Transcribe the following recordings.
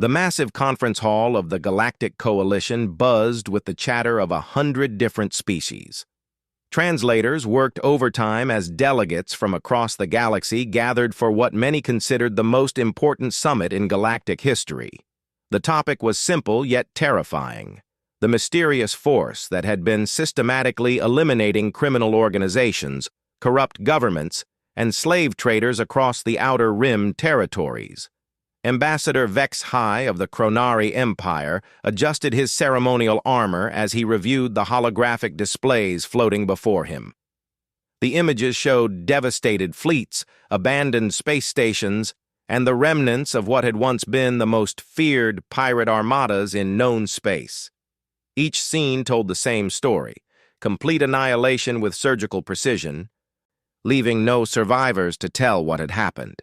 The massive conference hall of the Galactic Coalition buzzed with the chatter of 100 different species. Translators worked overtime as delegates from across the galaxy gathered for what many considered the most important summit in galactic history. The topic was simple yet terrifying: the mysterious force that had been systematically eliminating criminal organizations, corrupt governments, and slave traders across the Outer Rim territories. Ambassador Vex High of the Chronari Empire adjusted his ceremonial armor as he reviewed the holographic displays floating before him. The images showed devastated fleets, abandoned space stations, and the remnants of what had once been the most feared pirate armadas in known space. Each scene told the same story: complete annihilation with surgical precision, leaving no survivors to tell what had happened.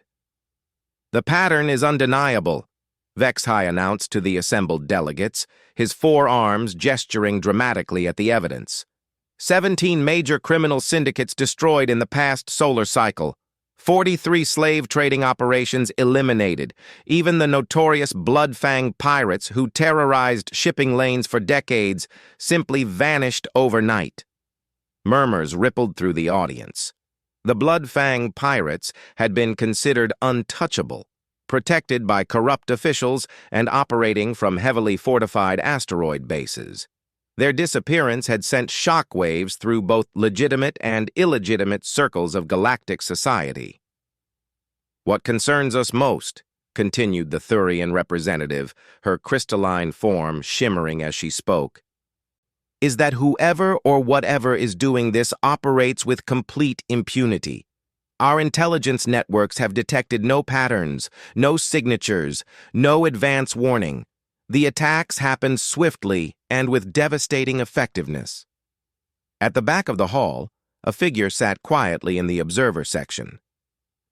"The pattern is undeniable," Vex High announced to the assembled delegates, his forearms gesturing dramatically at the evidence. 17 major criminal syndicates destroyed in the past solar cycle. 43 slave trading operations eliminated. Even the notorious Bloodfang pirates who terrorized shipping lanes for decades simply vanished overnight. Murmurs rippled through the audience. The Bloodfang pirates had been considered untouchable, protected by corrupt officials and operating from heavily fortified asteroid bases. Their disappearance had sent shockwaves through both legitimate and illegitimate circles of galactic society. "What concerns us most," continued the Thurian representative, her crystalline form shimmering as she spoke, "is that whoever or whatever is doing this operates with complete impunity. Our intelligence networks have detected no patterns, no signatures, no advance warning. The attacks happened swiftly and with devastating effectiveness." At the back of the hall, a figure sat quietly in the observer section.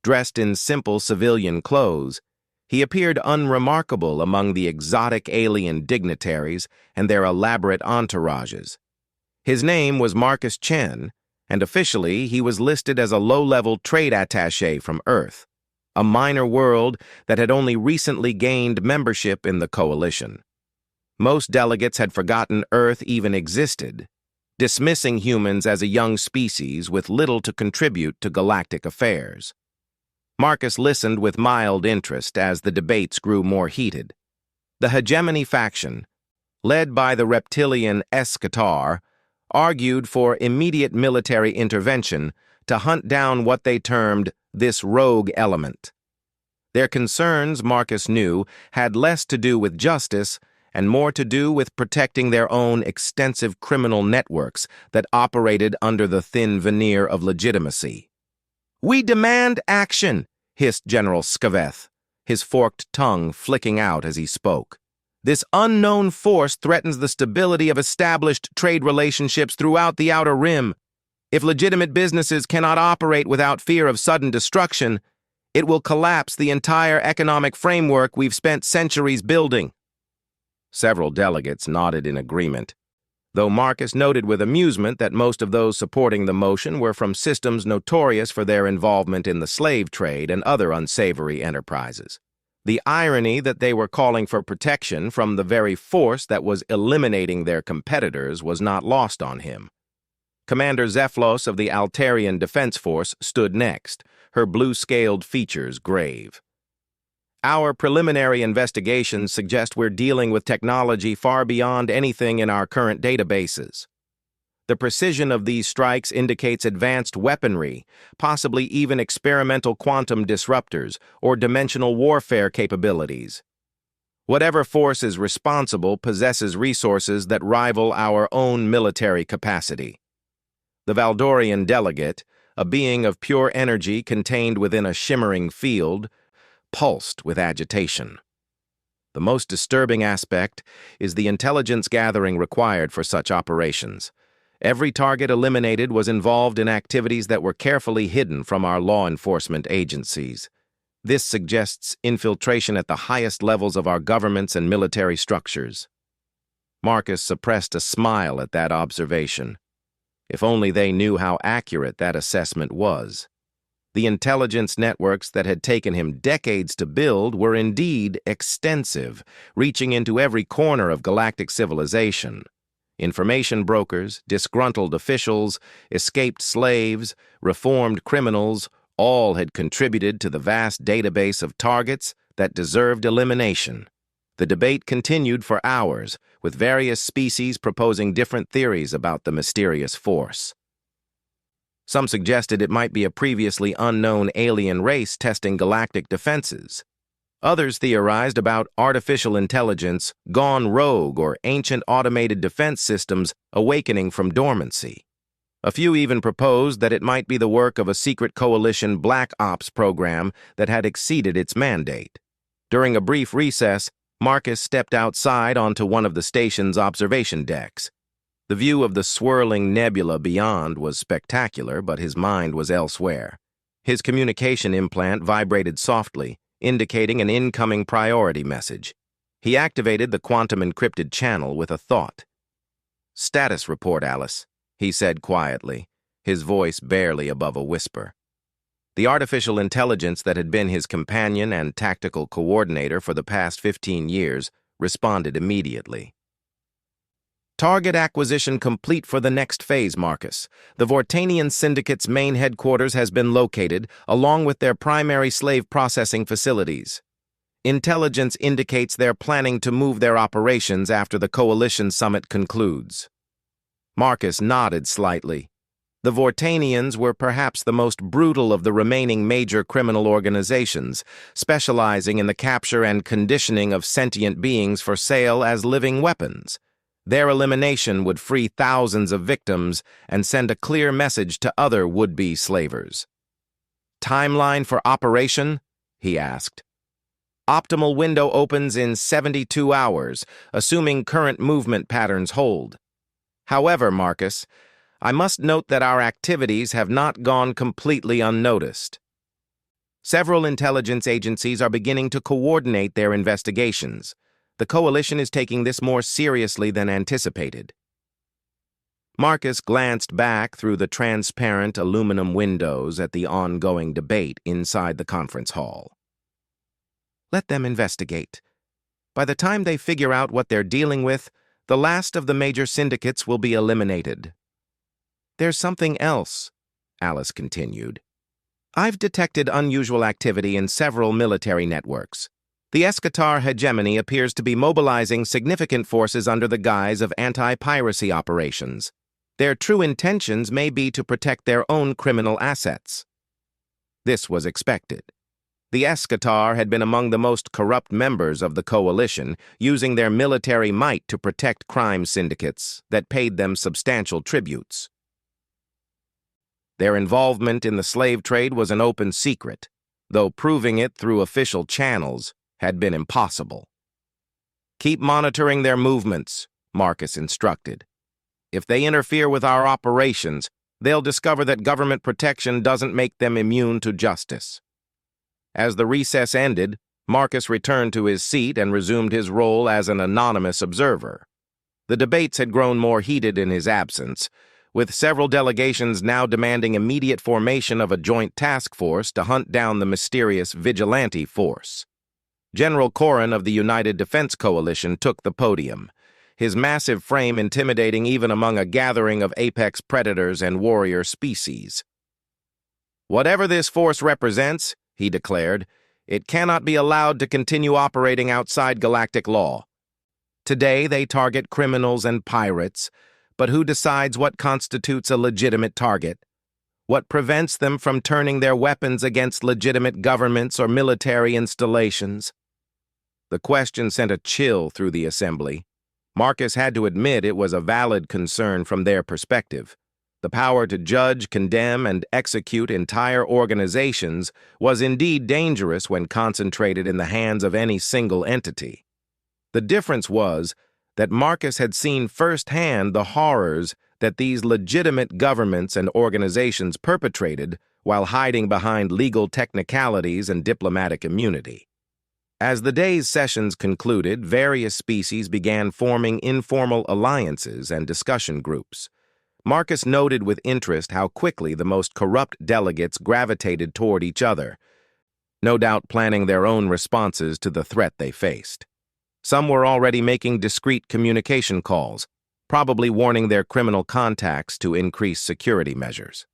Dressed in simple civilian clothes, he appeared unremarkable among the exotic alien dignitaries and their elaborate entourages. His name was Marcus Chen, and officially he was listed as a low-level trade attaché from Earth, a minor world that had only recently gained membership in the Coalition. Most delegates had forgotten Earth even existed, dismissing humans as a young species with little to contribute to galactic affairs. Marcus listened with mild interest as the debates grew more heated. The hegemony faction, led by the reptilian Escatar, argued for immediate military intervention to hunt down what they termed this rogue element. Their concerns, Marcus knew, had less to do with justice and more to do with protecting their own extensive criminal networks that operated under the thin veneer of legitimacy. "We demand action," hissed General Skaveth, his forked tongue flicking out as he spoke. "This unknown force threatens the stability of established trade relationships throughout the Outer Rim. If legitimate businesses cannot operate without fear of sudden destruction, it will collapse the entire economic framework we've spent centuries building." Several delegates nodded in agreement, though Marcus noted with amusement that most of those supporting the motion were from systems notorious for their involvement in the slave trade and other unsavory enterprises. The irony that they were calling for protection from the very force that was eliminating their competitors was not lost on him. Commander Zephylos of the Altarian Defense Force stood next, her blue-scaled features grave. "Our preliminary investigations suggest we're dealing with technology far beyond anything in our current databases. The precision of these strikes indicates advanced weaponry, possibly even experimental quantum disruptors or dimensional warfare capabilities. Whatever force is responsible possesses resources that rival our own military capacity." The Valdorian delegate, a being of pure energy contained within a shimmering field, pulsed with agitation. "The most disturbing aspect is the intelligence gathering required for such operations. Every target eliminated was involved in activities that were carefully hidden from our law enforcement agencies. This suggests infiltration at the highest levels of our governments and military structures." Marcus suppressed a smile at that observation. If only they knew how accurate that assessment was. The intelligence networks that had taken him decades to build were indeed extensive, reaching into every corner of galactic civilization. Information brokers, disgruntled officials, escaped slaves, reformed criminals, all had contributed to the vast database of targets that deserved elimination. The debate continued for hours, with various species proposing different theories about the mysterious force. Some suggested it might be a previously unknown alien race testing galactic defenses. Others theorized about artificial intelligence gone rogue or ancient automated defense systems awakening from dormancy. A few even proposed that it might be the work of a secret coalition black ops program that had exceeded its mandate. During a brief recess, Marcus stepped outside onto one of the station's observation decks. The view of the swirling nebula beyond was spectacular, but his mind was elsewhere. His communication implant vibrated softly, indicating an incoming priority message. He activated the quantum-encrypted channel with a thought. "Status report, Alice," he said quietly, his voice barely above a whisper. The artificial intelligence that had been his companion and tactical coordinator for the past 15 years responded immediately. "Target acquisition complete for the next phase, Marcus. The Vortanian Syndicate's main headquarters has been located, along with their primary slave processing facilities. Intelligence indicates they're planning to move their operations after the Coalition Summit concludes." Marcus nodded slightly. The Vortanians were perhaps the most brutal of the remaining major criminal organizations, specializing in the capture and conditioning of sentient beings for sale as living weapons. Their elimination would free thousands of victims and send a clear message to other would-be slavers. "Timeline for operation?" he asked. "Optimal window opens in 72 hours, assuming current movement patterns hold. However, Marcus, I must note that our activities have not gone completely unnoticed. Several intelligence agencies are beginning to coordinate their investigations. The Coalition is taking this more seriously than anticipated." Marcus glanced back through the transparent aluminum windows at the ongoing debate inside the conference hall. "Let them investigate. By the time they figure out what they're dealing with, the last of the major syndicates will be eliminated." "There's something else," Alice continued. "I've detected unusual activity in several military networks. The Eschatar hegemony appears to be mobilizing significant forces under the guise of anti-piracy operations. Their true intentions may be to protect their own criminal assets." This was expected. The Eschatar had been among the most corrupt members of the Coalition, using their military might to protect crime syndicates that paid them substantial tributes. Their involvement in the slave trade was an open secret, though proving it through official channels had been impossible. "Keep monitoring their movements," Marcus instructed. "If they interfere with our operations, they'll discover that government protection doesn't make them immune to justice." As the recess ended, Marcus returned to his seat and resumed his role as an anonymous observer. The debates had grown more heated in his absence, with several delegations now demanding immediate formation of a joint task force to hunt down the mysterious vigilante force. General Corrin of the United Defense Coalition took the podium, his massive frame intimidating even among a gathering of apex predators and warrior species. "Whatever this force represents," he declared, "it cannot be allowed to continue operating outside galactic law. Today they target criminals and pirates, but who decides what constitutes a legitimate target? What prevents them from turning their weapons against legitimate governments or military installations?" The question sent a chill through the assembly. Marcus had to admit it was a valid concern from their perspective. The power to judge, condemn, and execute entire organizations was indeed dangerous when concentrated in the hands of any single entity. The difference was that Marcus had seen firsthand the horrors that these legitimate governments and organizations perpetrated while hiding behind legal technicalities and diplomatic immunity. As the day's sessions concluded, various species began forming informal alliances and discussion groups. Marcus noted with interest how quickly the most corrupt delegates gravitated toward each other, no doubt planning their own responses to the threat they faced. Some were already making discreet communication calls, probably warning their criminal contacts to increase security measures.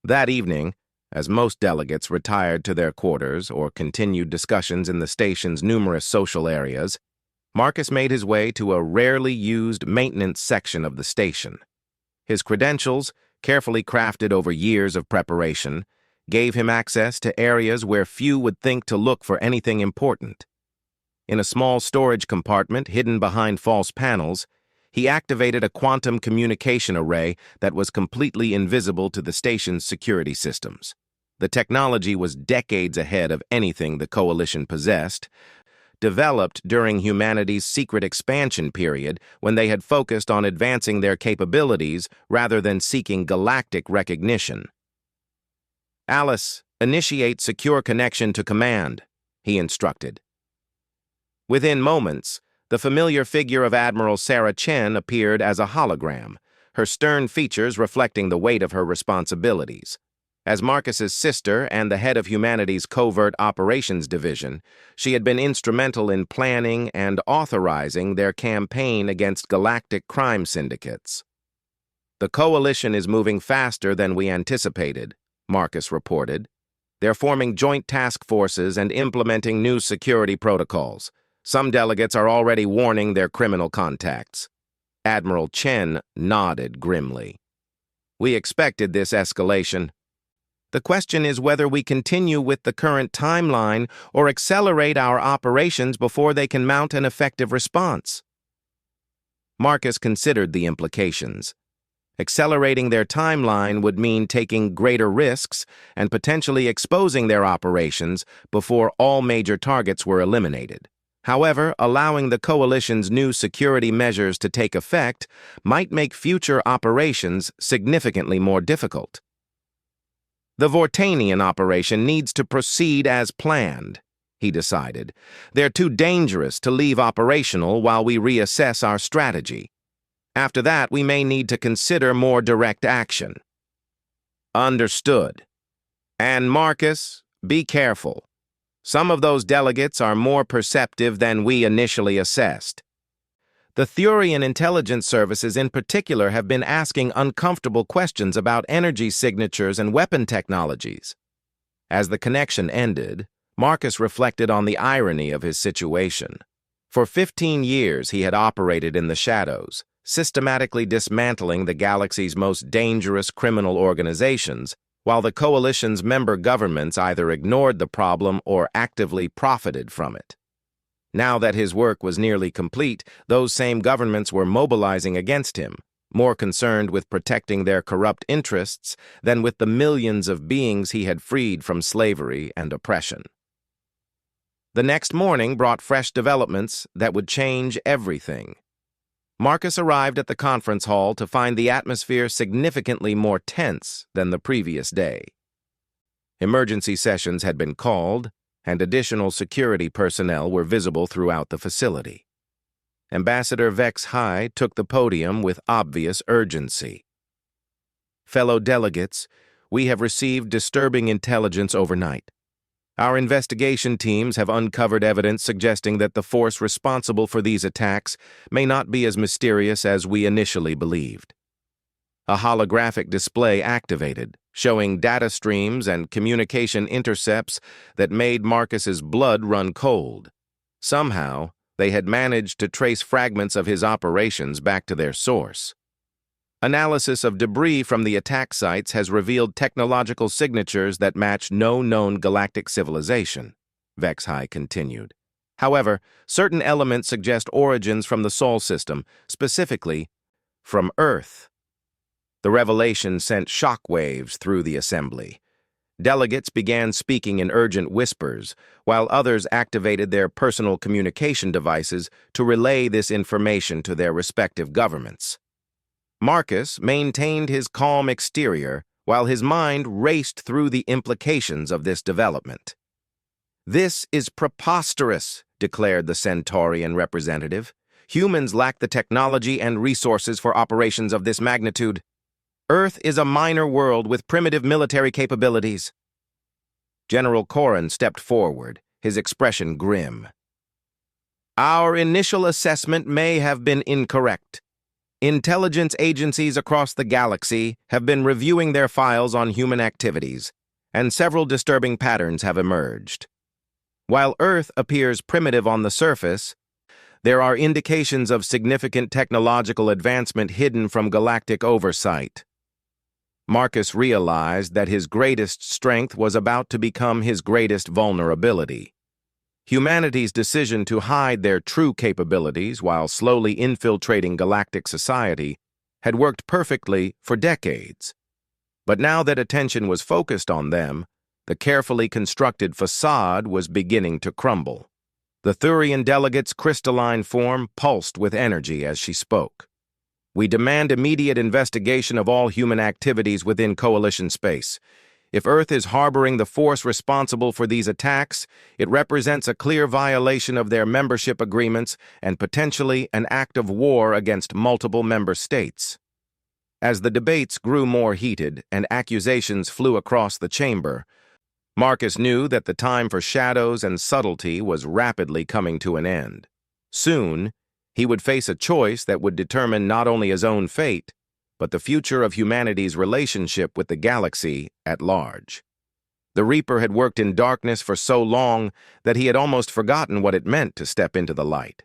That evening, as most delegates retired to their quarters or continued discussions in the station's numerous social areas, Marcus made his way to a rarely used maintenance section of the station. His credentials, carefully crafted over years of preparation, gave him access to areas where few would think to look for anything important. In a small storage compartment hidden behind false panels, he activated a quantum communication array that was completely invisible to the station's security systems. The technology was decades ahead of anything the Coalition possessed, developed during humanity's secret expansion period when they had focused on advancing their capabilities rather than seeking galactic recognition. "Alice, initiate secure connection to command," he instructed. Within moments, the familiar figure of Admiral Sarah Chen appeared as a hologram, her stern features reflecting the weight of her responsibilities. As Marcus's sister and the head of humanity's Covert Operations Division, she had been instrumental in planning and authorizing their campaign against galactic crime syndicates. "The Coalition is moving faster than we anticipated," Marcus reported. "They're forming joint task forces and implementing new security protocols. Some delegates are already warning their criminal contacts." Admiral Chen nodded grimly. "We expected this escalation. The question is whether we continue with the current timeline or accelerate our operations before they can mount an effective response." Marcus considered the implications. Accelerating their timeline would mean taking greater risks and potentially exposing their operations before all major targets were eliminated. However, allowing the Coalition's new security measures to take effect might make future operations significantly more difficult. "The Vortanian operation needs to proceed as planned," he decided. "They're too dangerous to leave operational while we reassess our strategy. After that, we may need to consider more direct action." "Understood. And Marcus, be careful. Some of those delegates are more perceptive than we initially assessed. The Thurian intelligence services in particular have been asking uncomfortable questions about energy signatures and weapon technologies." As the connection ended, Marcus reflected on the irony of his situation. For 15 years he had operated in the shadows, systematically dismantling the galaxy's most dangerous criminal organizations, while the Coalition's member governments either ignored the problem or actively profited from it. Now that his work was nearly complete, those same governments were mobilizing against him, more concerned with protecting their corrupt interests than with the millions of beings he had freed from slavery and oppression. The next morning brought fresh developments that would change everything. Marcus arrived at the conference hall to find the atmosphere significantly more tense than the previous day. Emergency sessions had been called, and additional security personnel were visible throughout the facility. Ambassador Vex High took the podium with obvious urgency. "Fellow delegates, we have received disturbing intelligence overnight. Our investigation teams have uncovered evidence suggesting that the force responsible for these attacks may not be as mysterious as we initially believed." A holographic display activated, showing data streams and communication intercepts that made Marcus's blood run cold. Somehow, they had managed to trace fragments of his operations back to their source. "Analysis of debris from the attack sites has revealed technological signatures that match no known galactic civilization," Vex High continued. "However, certain elements suggest origins from the Sol system, specifically from Earth." The revelation sent shockwaves through the assembly. Delegates began speaking in urgent whispers, while others activated their personal communication devices to relay this information to their respective governments. Marcus maintained his calm exterior while his mind raced through the implications of this development. "This is preposterous," declared the Centaurian representative. Humans lack the technology and resources for operations of this magnitude. Earth is a minor world with primitive military capabilities. General Corrin stepped forward, his expression grim. Our initial assessment may have been incorrect. Intelligence agencies across the galaxy have been reviewing their files on human activities, and several disturbing patterns have emerged. While Earth appears primitive on the surface, there are indications of significant technological advancement hidden from galactic oversight. Marcus realized that his greatest strength was about to become his greatest vulnerability. Humanity's decision to hide their true capabilities while slowly infiltrating galactic society had worked perfectly for decades. But now that attention was focused on them, the carefully constructed facade was beginning to crumble. The Thurian delegate's crystalline form pulsed with energy as she spoke. We demand immediate investigation of all human activities within Coalition space. If Earth is harboring the force responsible for these attacks, it represents a clear violation of their membership agreements and potentially an act of war against multiple member states. As the debates grew more heated and accusations flew across the chamber, Marcus knew that the time for shadows and subtlety was rapidly coming to an end. Soon, he would face a choice that would determine not only his own fate, but the future of humanity's relationship with the galaxy at large. The Reaper had worked in darkness for so long that he had almost forgotten what it meant to step into the light.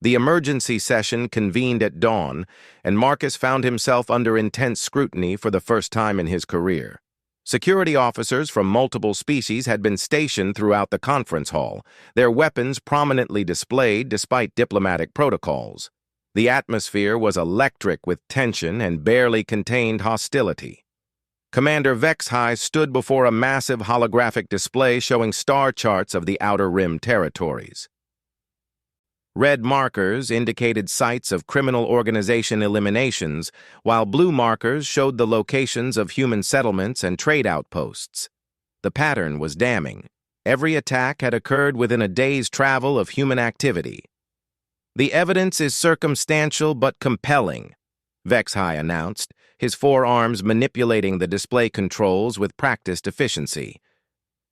The emergency session convened at dawn, and Marcus found himself under intense scrutiny for the first time in his career. Security officers from multiple species had been stationed throughout the conference hall, their weapons prominently displayed despite diplomatic protocols. The atmosphere was electric with tension and barely contained hostility. Commander HFY stood before a massive holographic display showing star charts of the Outer Rim territories. Red markers indicated sites of criminal organization eliminations, while blue markers showed the locations of human settlements and trade outposts. The pattern was damning. Every attack had occurred within a day's travel of human activity. The evidence is circumstantial but compelling, HFY announced, his forearms manipulating the display controls with practiced efficiency.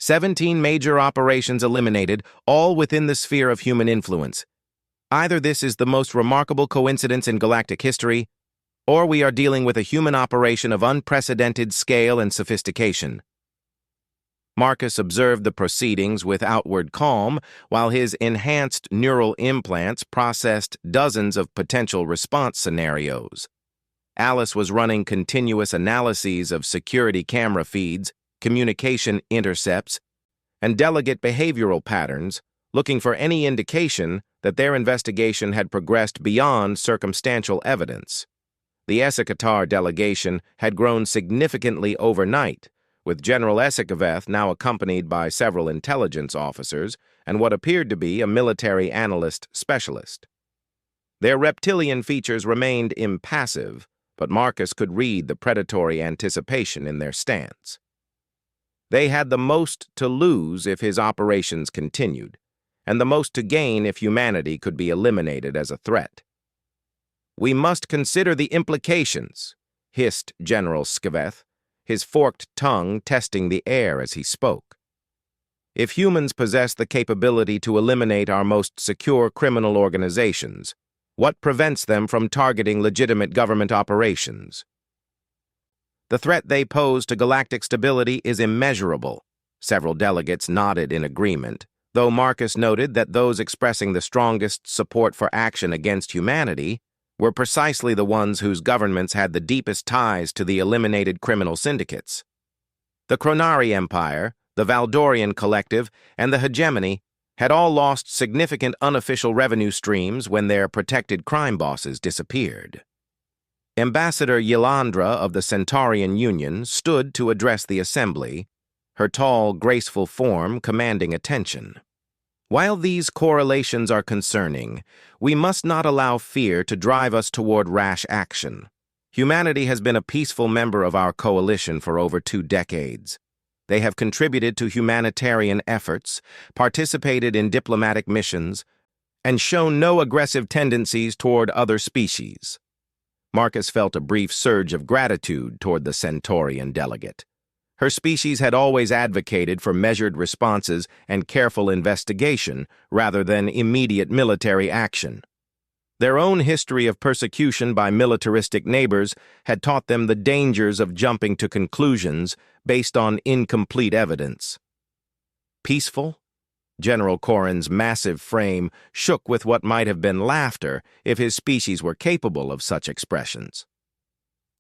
17 major operations eliminated, all within the sphere of human influence. Either this is the most remarkable coincidence in galactic history, or we are dealing with a human operation of unprecedented scale and sophistication. Marcus observed the proceedings with outward calm, while his enhanced neural implants processed dozens of potential response scenarios. Alice was running continuous analyses of security camera feeds, communication intercepts, and delegate behavioral patterns, looking for any indication that their investigation had progressed beyond circumstantial evidence. The Esikatar delegation had grown significantly overnight, with General Esikaveth now accompanied by several intelligence officers and what appeared to be a military analyst specialist. Their reptilian features remained impassive, but Marcus could read the predatory anticipation in their stance. They had the most to lose if his operations continued, and the most to gain if humanity could be eliminated as a threat. "We must consider the implications," hissed General Skaveth, his forked tongue testing the air as he spoke. "If humans possess the capability to eliminate our most secure criminal organizations, what prevents them from targeting legitimate government operations? The threat they pose to galactic stability is immeasurable." Several delegates nodded in agreement, though Marcus noted that those expressing the strongest support for action against humanity were precisely the ones whose governments had the deepest ties to the eliminated criminal syndicates. The Chronari Empire, the Valdorian Collective, and the Hegemony had all lost significant unofficial revenue streams when their protected crime bosses disappeared. Ambassador Yelandra of the Centaurian Union stood to address the assembly, her tall, graceful form commanding attention. "While these correlations are concerning, we must not allow fear to drive us toward rash action. Humanity has been a peaceful member of our coalition for over 2 decades. They have contributed to humanitarian efforts, participated in diplomatic missions, and shown no aggressive tendencies toward other species. Marcus felt a brief surge of gratitude toward the Centaurian delegate. Her species had always advocated for measured responses and careful investigation rather than immediate military action. Their own history of persecution by militaristic neighbors had taught them the dangers of jumping to conclusions based on incomplete evidence. Peaceful? General Corrin's massive frame shook with what might have been laughter if his species were capable of such expressions.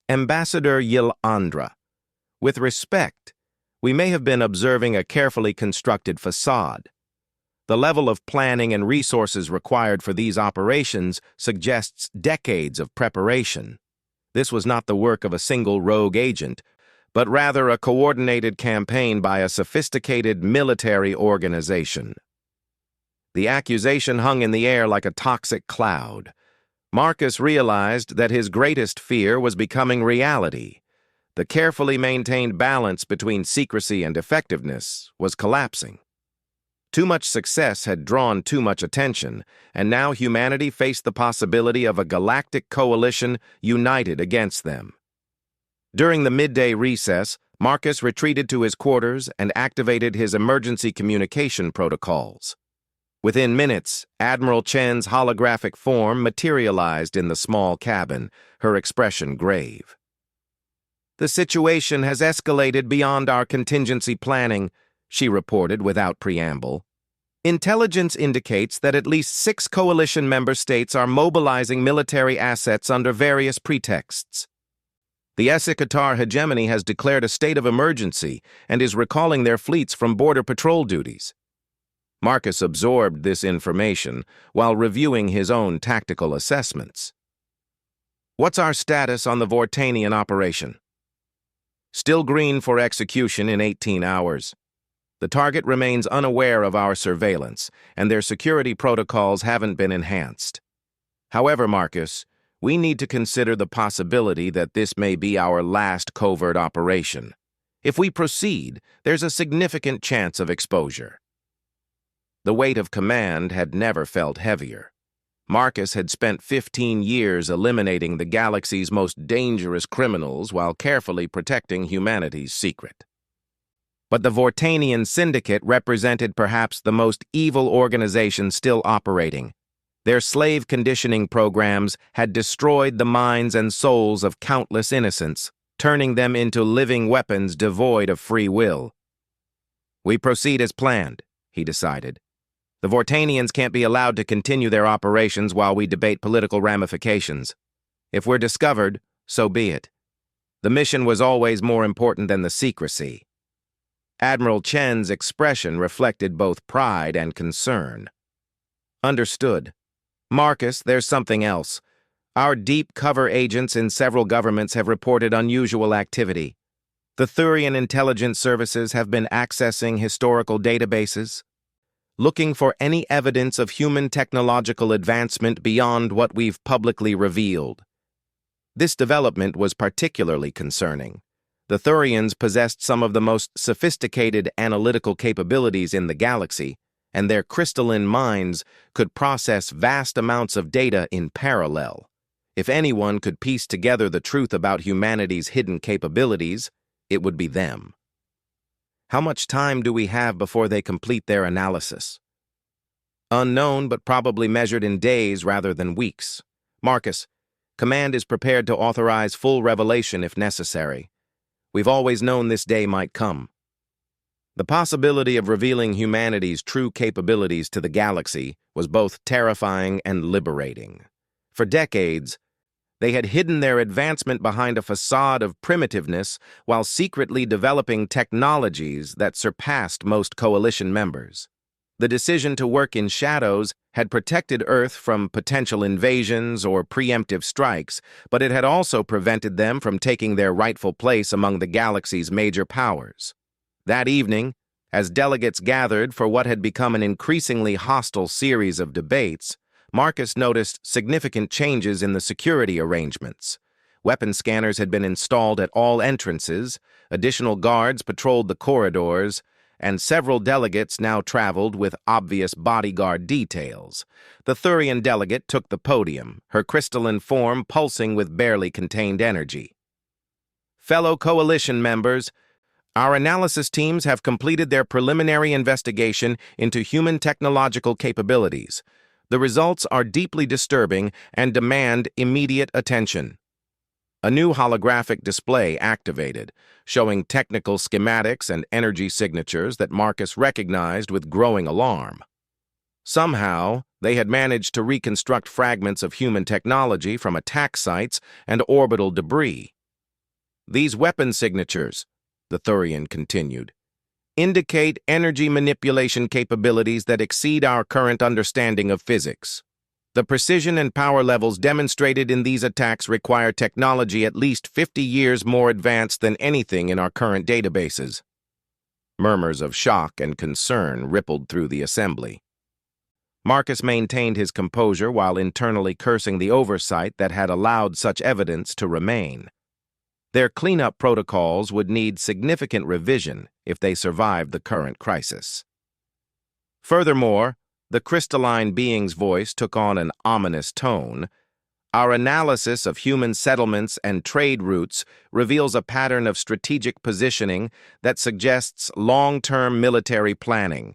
Ambassador Yilandra, with respect, we may have been observing a carefully constructed facade. The level of planning and resources required for these operations suggests decades of preparation. This was not the work of a single rogue agent, but rather a coordinated campaign by a sophisticated military organization. The accusation hung in the air like a toxic cloud. Marcus realized that his greatest fear was becoming reality. The carefully maintained balance between secrecy and effectiveness was collapsing. Too much success had drawn too much attention, and now humanity faced the possibility of a galactic coalition united against them. During the midday recess, Marcus retreated to his quarters and activated his emergency communication protocols. Within minutes, Admiral Chen's holographic form materialized in the small cabin, her expression grave. "The situation has escalated beyond our contingency planning," she reported without preamble. "Intelligence indicates that at least 6 coalition member states are mobilizing military assets under various pretexts. The Esikatar hegemony has declared a state of emergency and is recalling their fleets from border patrol duties." Marcus absorbed this information while reviewing his own tactical assessments. "What's our status on the Vortanian operation?" "Still green for execution in 18 hours. The target remains unaware of our surveillance, and their security protocols haven't been enhanced. However, Marcus, we need to consider the possibility that this may be our last covert operation. If we proceed, there's a significant chance of exposure." The weight of command had never felt heavier. Marcus had spent 15 years eliminating the galaxy's most dangerous criminals while carefully protecting humanity's secret. But the Vortanian Syndicate represented perhaps the most evil organization still operating. Their slave conditioning programs had destroyed the minds and souls of countless innocents, turning them into living weapons devoid of free will. "We proceed as planned," he decided. "The Vortanians can't be allowed to continue their operations while we debate political ramifications. If we're discovered, so be it. The mission was always more important than the secrecy." Admiral Chen's expression reflected both pride and concern. "Understood. Marcus, there's something else. Our deep cover agents in several governments have reported unusual activity. The Thurian intelligence services have been accessing historical databases, looking for any evidence of human technological advancement beyond what we've publicly revealed. This development was particularly concerning. The Thurians possessed some of the most sophisticated analytical capabilities in the galaxy, and their crystalline minds could process vast amounts of data in parallel. If anyone could piece together the truth about humanity's hidden capabilities, it would be them. How much time do we have before they complete their analysis? Unknown, but probably measured in days rather than weeks. Marcus, Command is prepared to authorize full revelation if necessary. We've always known this day might come. The possibility of revealing humanity's true capabilities to the galaxy was both terrifying and liberating. For decades, they had hidden their advancement behind a facade of primitiveness while secretly developing technologies that surpassed most coalition members. The decision to work in shadows had protected Earth from potential invasions or preemptive strikes, but it had also prevented them from taking their rightful place among the galaxy's major powers. That evening, as delegates gathered for what had become an increasingly hostile series of debates, Marcus noticed significant changes in the security arrangements. Weapon scanners had been installed at all entrances, additional guards patrolled the corridors, and several delegates now traveled with obvious bodyguard details. The Thurian delegate took the podium, her crystalline form pulsing with barely contained energy. Fellow coalition members, our analysis teams have completed their preliminary investigation into human technological capabilities. The results are deeply disturbing and demand immediate attention. A new holographic display activated, showing technical schematics and energy signatures that Marcus recognized with growing alarm. Somehow, they had managed to reconstruct fragments of human technology from attack sites and orbital debris. These weapon signatures, the Thurian continued, indicate energy manipulation capabilities that exceed our current understanding of physics. The precision and power levels demonstrated in these attacks require technology at least 50 years more advanced than anything in our current databases. Murmurs of shock and concern rippled through the assembly. Marcus maintained his composure while internally cursing the oversight that had allowed such evidence to remain. Their cleanup protocols would need significant revision if they survived the current crisis. Furthermore, the crystalline being's voice took on an ominous tone. Our analysis of human settlements and trade routes reveals a pattern of strategic positioning that suggests long-term military planning.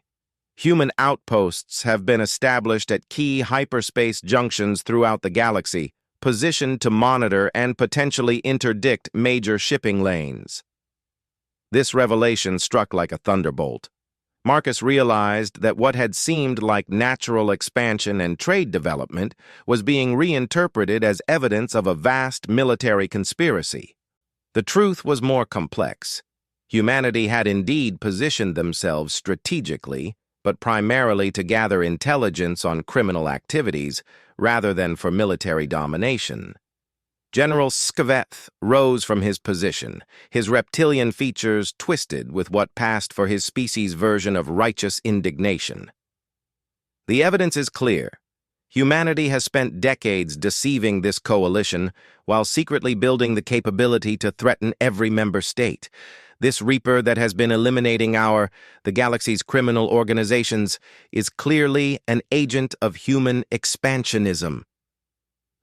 Human outposts have been established at key hyperspace junctions throughout the galaxy, positioned to monitor and potentially interdict major shipping lanes. This revelation struck like a thunderbolt. Marcus realized that what had seemed like natural expansion and trade development was being reinterpreted as evidence of a vast military conspiracy. The truth was more complex. Humanity had indeed positioned themselves strategically, but primarily to gather intelligence on criminal activities rather than for military domination. General Skaveth rose from his position, his reptilian features twisted with what passed for his species' version of righteous indignation. The evidence is clear. Humanity has spent decades deceiving this coalition while secretly building the capability to threaten every member state. This reaper that has been eliminating the galaxy's criminal organizations, is clearly an agent of human expansionism.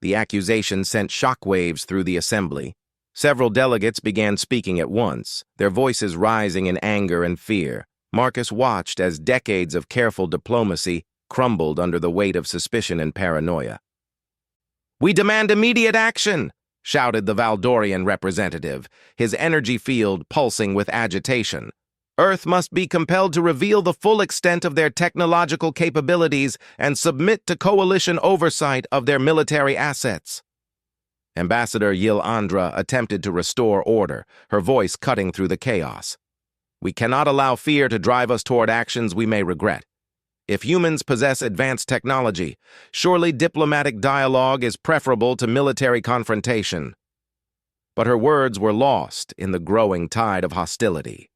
The accusation sent shockwaves through the assembly. Several delegates began speaking at once, their voices rising in anger and fear. Marcus watched as decades of careful diplomacy crumbled under the weight of suspicion and paranoia. "We demand immediate action!" shouted the Valdorian representative, his energy field pulsing with agitation. "Earth must be compelled to reveal the full extent of their technological capabilities and submit to coalition oversight of their military assets." Ambassador Yil-Andra attempted to restore order, her voice cutting through the chaos. "We cannot allow fear to drive us toward actions we may regret. If humans possess advanced technology, surely diplomatic dialogue is preferable to military confrontation." But her words were lost in the growing tide of hostility.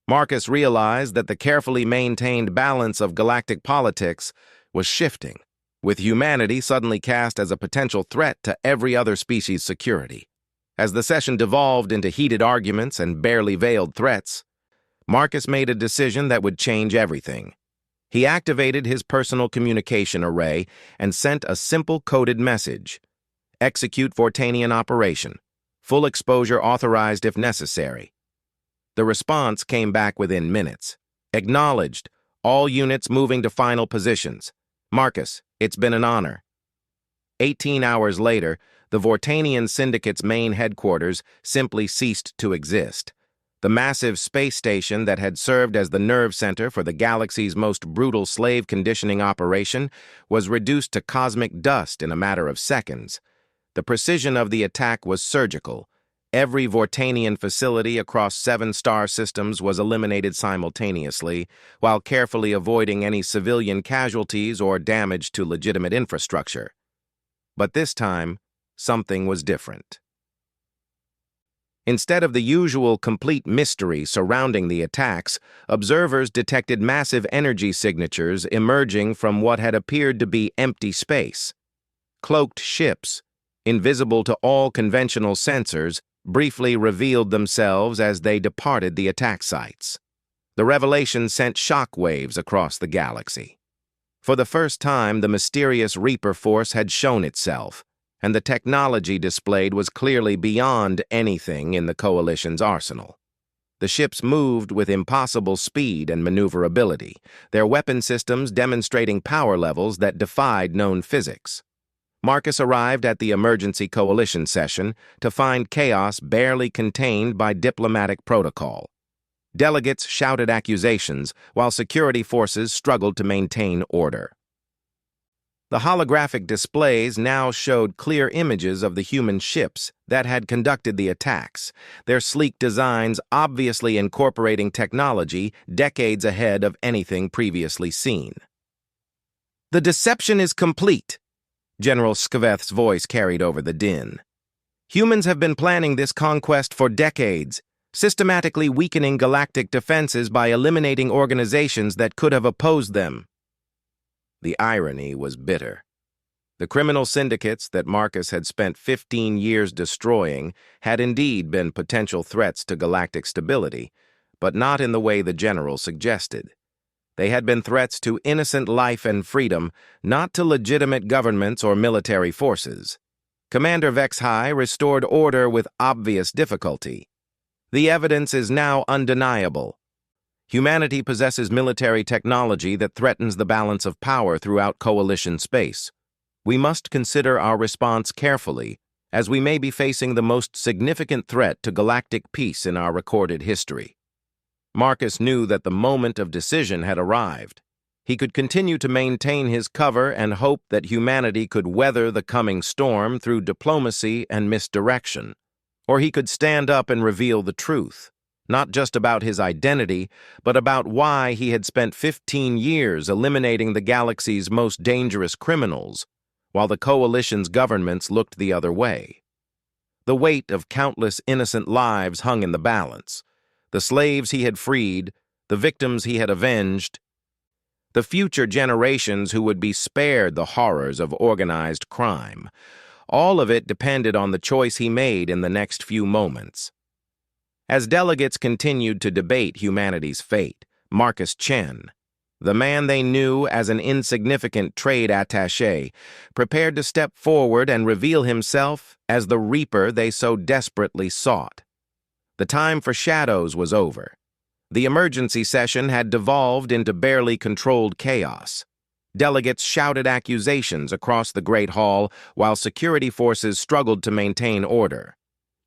Marcus realized that the carefully maintained balance of galactic politics was shifting, with humanity suddenly cast as a potential threat to every other species' security. As the session devolved into heated arguments and barely veiled threats, Marcus made a decision that would change everything. He activated his personal communication array and sent a simple coded message. "Execute Vortanian operation. Full exposure authorized if necessary." The response came back within minutes. "Acknowledged. All units moving to final positions. Marcus, it's been an honor." 18 hours later, the Vortanian Syndicate's main headquarters simply ceased to exist. The massive space station that had served as the nerve center for the galaxy's most brutal slave conditioning operation was reduced to cosmic dust in a matter of seconds. The precision of the attack was surgical. Every Vortanian facility across 7 star systems was eliminated simultaneously, while carefully avoiding any civilian casualties or damage to legitimate infrastructure. But this time, something was different. Instead of the usual complete mystery surrounding the attacks, observers detected massive energy signatures emerging from what had appeared to be empty space. Cloaked ships, invisible to all conventional sensors, briefly revealed themselves as they departed the attack sites. The revelation sent shockwaves across the galaxy. For the first time, the mysterious Reaper force had shown itself, and the technology displayed was clearly beyond anything in the Coalition's arsenal. The ships moved with impossible speed and maneuverability, their weapon systems demonstrating power levels that defied known physics. Marcus arrived at the emergency Coalition session to find chaos barely contained by diplomatic protocol. Delegates shouted accusations, while security forces struggled to maintain order. The holographic displays now showed clear images of the human ships that had conducted the attacks, their sleek designs obviously incorporating technology decades ahead of anything previously seen. "The deception is complete," General Skveth's voice carried over the din. "Humans have been planning this conquest for decades, systematically weakening galactic defenses by eliminating organizations that could have opposed them." The irony was bitter. The criminal syndicates that Marcus had spent 15 years destroying had indeed been potential threats to galactic stability, but not in the way the general suggested. They had been threats to innocent life and freedom, not to legitimate governments or military forces. Commander Vexhai restored order with obvious difficulty. The evidence is now undeniable. Humanity possesses military technology that threatens the balance of power throughout Coalition space. We must consider our response carefully, as we may be facing the most significant threat to galactic peace in our recorded history. Marcus knew that the moment of decision had arrived. He could continue to maintain his cover and hope that humanity could weather the coming storm through diplomacy and misdirection. Or he could stand up and reveal the truth, not just about his identity, but about why he had spent 15 years eliminating the galaxy's most dangerous criminals, while the Coalition's governments looked the other way. The weight of countless innocent lives hung in the balance. The slaves he had freed, the victims he had avenged, the future generations who would be spared the horrors of organized crime. All of it depended on the choice he made in the next few moments. As delegates continued to debate humanity's fate, Marcus Chen, the man they knew as an insignificant trade attaché, prepared to step forward and reveal himself as the Reaper they so desperately sought. The time for shadows was over. The emergency session had devolved into barely controlled chaos. Delegates shouted accusations across the Great Hall while security forces struggled to maintain order.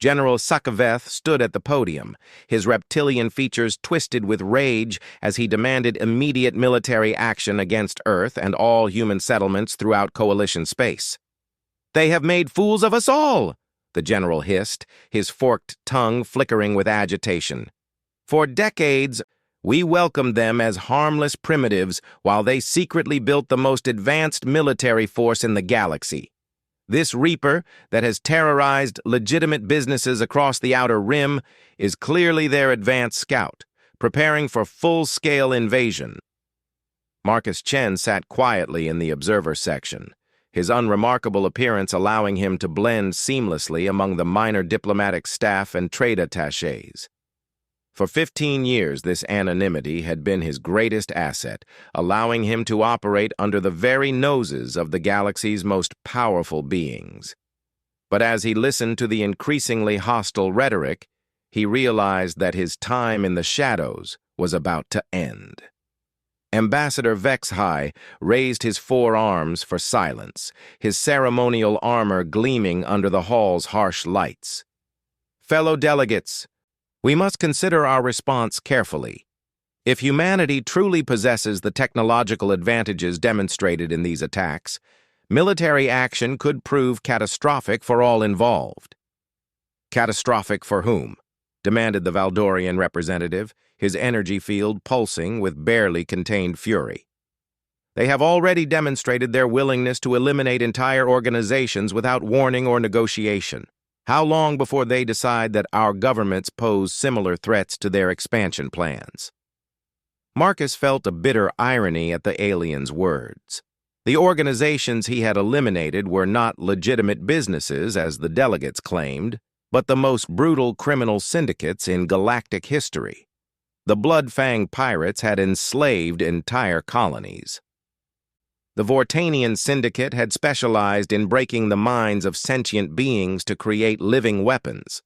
General Skveth stood at the podium, his reptilian features twisted with rage as he demanded immediate military action against Earth and all human settlements throughout Coalition space. "They have made fools of us all," the general hissed, his forked tongue flickering with agitation. "For decades, we welcomed them as harmless primitives while they secretly built the most advanced military force in the galaxy. This Reaper that has terrorized legitimate businesses across the Outer Rim is clearly their advanced scout, preparing for full-scale invasion." Marcus Chen sat quietly in the observer section, his unremarkable appearance allowing him to blend seamlessly among the minor diplomatic staff and trade attachés. For 15 years, this anonymity had been his greatest asset, allowing him to operate under the very noses of the galaxy's most powerful beings. But as he listened to the increasingly hostile rhetoric, he realized that his time in the shadows was about to end. Ambassador Vexhai raised his forearms for silence, his ceremonial armor gleaming under the hall's harsh lights. "Fellow delegates, we must consider our response carefully. If humanity truly possesses the technological advantages demonstrated in these attacks, military action could prove catastrophic for all involved." "Catastrophic for whom?" demanded the Valdorian representative, his energy field pulsing with barely contained fury. "They have already demonstrated their willingness to eliminate entire organizations without warning or negotiation. How long before they decide that our governments pose similar threats to their expansion plans?" Marcus felt a bitter irony at the alien's words. The organizations he had eliminated were not legitimate businesses, as the delegates claimed, but the most brutal criminal syndicates in galactic history. The Bloodfang pirates had enslaved entire colonies. The Vortanian Syndicate had specialized in breaking the minds of sentient beings to create living weapons.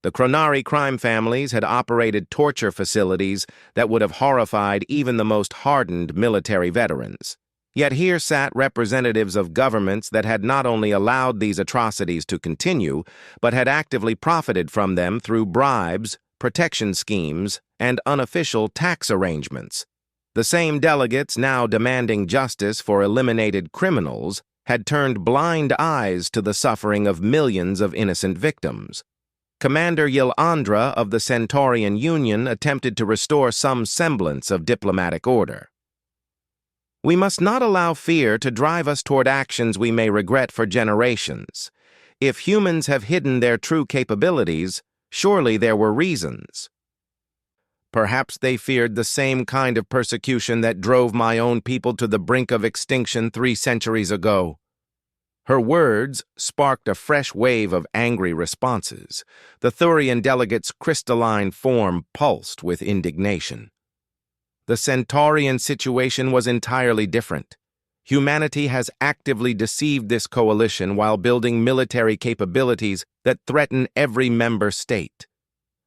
The Chronari crime families had operated torture facilities that would have horrified even the most hardened military veterans. Yet here sat representatives of governments that had not only allowed these atrocities to continue, but had actively profited from them through bribes, protection schemes, and unofficial tax arrangements. The same delegates now demanding justice for eliminated criminals had turned blind eyes to the suffering of millions of innocent victims. Commander Yilandra of the Centaurian Union attempted to restore some semblance of diplomatic order. We must not allow fear to drive us toward actions we may regret for generations. If humans have hidden their true capabilities, surely there were reasons. Perhaps they feared the same kind of persecution that drove my own people to the brink of extinction 3 centuries ago. Her words sparked a fresh wave of angry responses. The Thurian delegate's crystalline form pulsed with indignation. The Centaurian situation was entirely different. Humanity has actively deceived this coalition while building military capabilities that threaten every member state.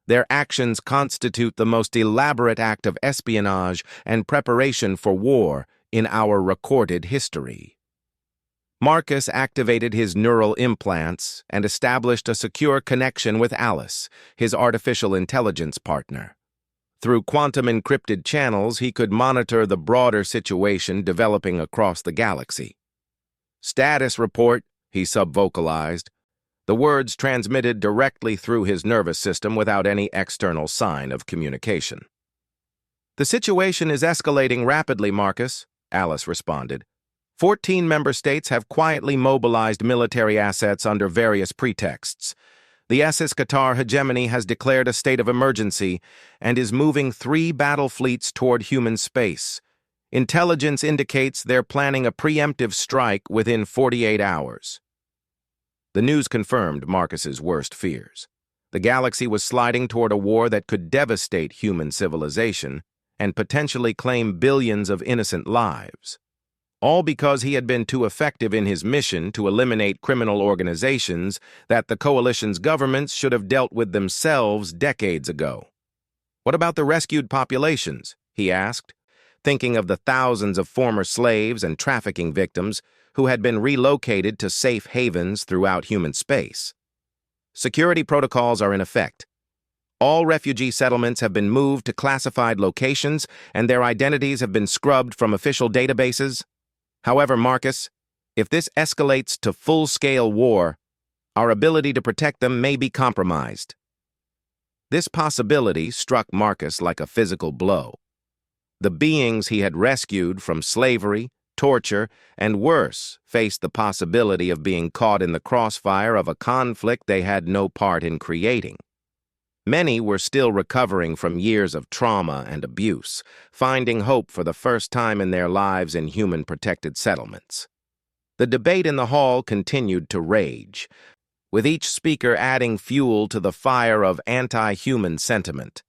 Their actions constitute the most elaborate act of espionage and preparation for war in our recorded history. Marcus activated his neural implants and established a secure connection with Alice, his artificial intelligence partner. Through quantum-encrypted channels, he could monitor the broader situation developing across the galaxy. "Status report," he subvocalized. The words transmitted directly through his nervous system without any external sign of communication. "The situation is escalating rapidly, Marcus," Alice responded. 14 member states have quietly mobilized military assets under various pretexts. The SS Qatar hegemony has declared a state of emergency and is moving 3 battle fleets toward human space. Intelligence indicates they're planning a preemptive strike within 48 hours. The news confirmed Marcus's worst fears. The galaxy was sliding toward a war that could devastate human civilization and potentially claim billions of innocent lives. All because he had been too effective in his mission to eliminate criminal organizations that the coalition's governments should have dealt with themselves decades ago. "What about the rescued populations?" he asked, thinking of the thousands of former slaves and trafficking victims who had been relocated to safe havens throughout human space. "Security protocols are in effect. All refugee settlements have been moved to classified locations, and their identities have been scrubbed from official databases. However, Marcus, if this escalates to full-scale war, our ability to protect them may be compromised." This possibility struck Marcus like a physical blow. The beings he had rescued from slavery, torture, and worse faced the possibility of being caught in the crossfire of a conflict they had no part in creating. Many were still recovering from years of trauma and abuse, finding hope for the first time in their lives in human-protected settlements. The debate in the hall continued to rage, with each speaker adding fuel to the fire of anti-human sentiment.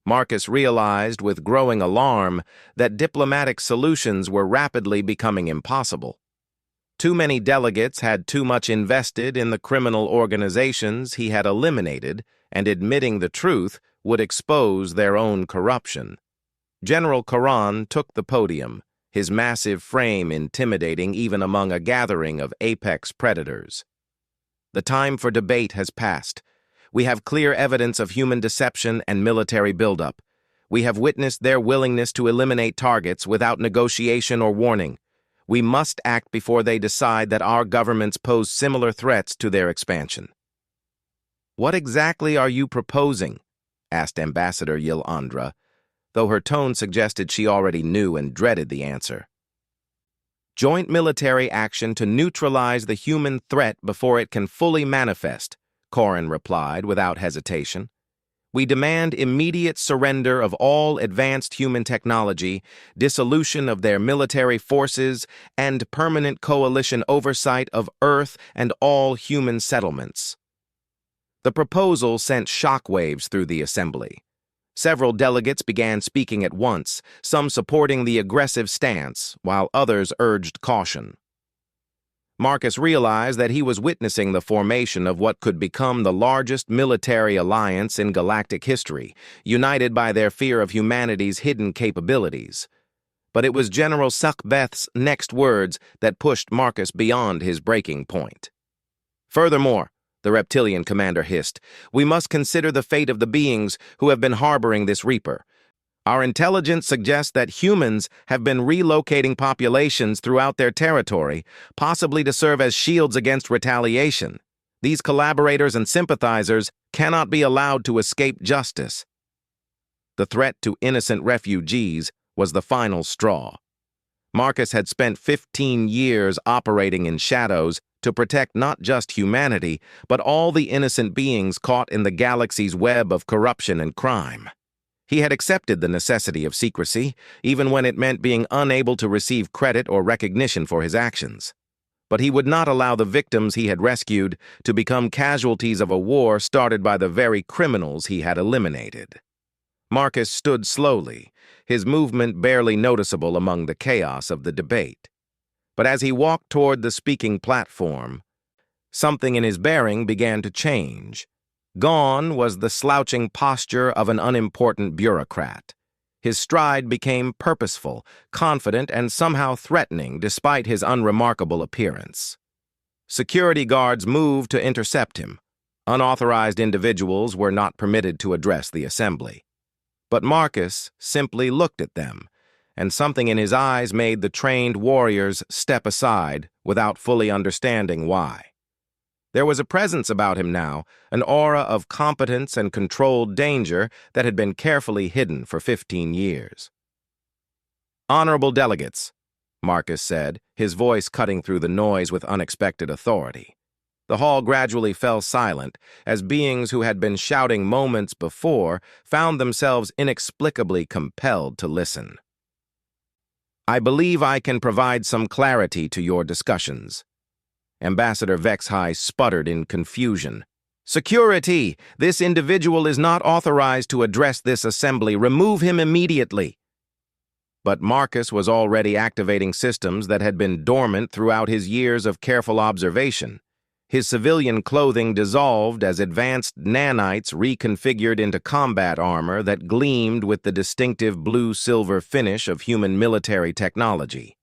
Marcus realized with growing alarm that diplomatic solutions were rapidly becoming impossible. Too many delegates had too much invested in the criminal organizations he had eliminated, and admitting the truth would expose their own corruption. General Karan took the podium, his massive frame intimidating even among a gathering of apex predators. "The time for debate has passed. We have clear evidence of human deception and military buildup. We have witnessed their willingness to eliminate targets without negotiation or warning. We must act before they decide that our governments pose similar threats to their expansion." "What exactly are you proposing?" asked Ambassador Yilandra, though her tone suggested she already knew and dreaded the answer. "Joint military action to neutralize the human threat before it can fully manifest," Corin replied without hesitation. "We demand immediate surrender of all advanced human technology, dissolution of their military forces, and permanent coalition oversight of Earth and all human settlements." The proposal sent shockwaves through the assembly. Several delegates began speaking at once, some supporting the aggressive stance, while others urged caution. Marcus realized that he was witnessing the formation of what could become the largest military alliance in galactic history, united by their fear of humanity's hidden capabilities. But it was General Suckbeth's next words that pushed Marcus beyond his breaking point. "Furthermore," the reptilian commander hissed, "we must consider the fate of the beings who have been harboring this Reaper. Our intelligence suggests that humans have been relocating populations throughout their territory, possibly to serve as shields against retaliation. These collaborators and sympathizers cannot be allowed to escape justice." The threat to innocent refugees was the final straw. Marcus had spent 15 years operating in shadows to protect not just humanity, but all the innocent beings caught in the galaxy's web of corruption and crime. He had accepted the necessity of secrecy, even when it meant being unable to receive credit or recognition for his actions. But he would not allow the victims he had rescued to become casualties of a war started by the very criminals he had eliminated. Marcus stood slowly, his movement barely noticeable among the chaos of the debate. But as he walked toward the speaking platform, something in his bearing began to change. Gone was the slouching posture of an unimportant bureaucrat. His stride became purposeful, confident, and somehow threatening despite his unremarkable appearance. Security guards moved to intercept him. Unauthorized individuals were not permitted to address the assembly. But Marcus simply looked at them, and something in his eyes made the trained warriors step aside without fully understanding why. There was a presence about him now, an aura of competence and controlled danger that had been carefully hidden for 15 years. "Honorable delegates," Marcus said, his voice cutting through the noise with unexpected authority. The hall gradually fell silent as beings who had been shouting moments before found themselves inexplicably compelled to listen. "I believe I can provide some clarity to your discussions." Ambassador Vexhai sputtered in confusion. "Security! This individual is not authorized to address this assembly. Remove him immediately." But Marcus was already activating systems that had been dormant throughout his years of careful observation. His civilian clothing dissolved as advanced nanites reconfigured into combat armor that gleamed with the distinctive blue-silver finish of human military technology.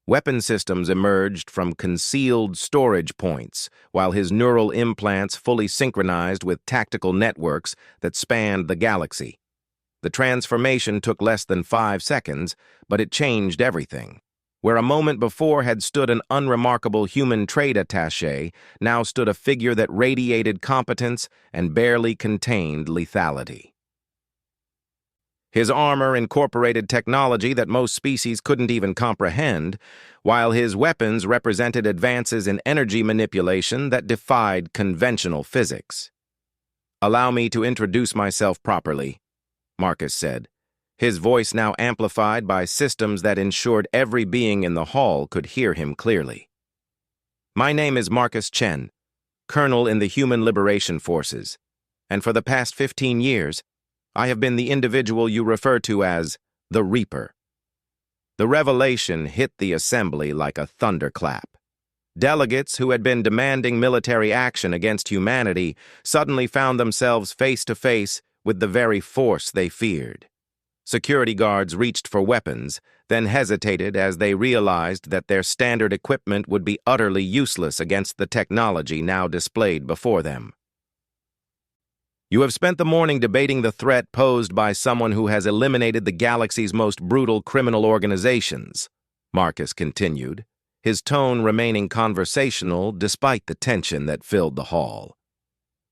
Weapon systems emerged from concealed storage points, while his neural implants fully synchronized with tactical networks that spanned the galaxy. The transformation took less than 5 seconds, but it changed everything. Where a moment before had stood an unremarkable human trade attaché, now stood a figure that radiated competence and barely contained lethality. His armor incorporated technology that most species couldn't even comprehend, while his weapons represented advances in energy manipulation that defied conventional physics. "Allow me to introduce myself properly," Marcus said, his voice now amplified by systems that ensured every being in the hall could hear him clearly. "My name is Marcus Chen, Colonel in the Human Liberation Forces, and for the past 15 years, I have been the individual you refer to as the Reaper." The revelation hit the assembly like a thunderclap. Delegates who had been demanding military action against humanity suddenly found themselves face to face with the very force they feared. Security guards reached for weapons, then hesitated as they realized that their standard equipment would be utterly useless against the technology now displayed before them. "You have spent the morning debating the threat posed by someone who has eliminated the galaxy's most brutal criminal organizations," Marcus continued, his tone remaining conversational despite the tension that filled the hall.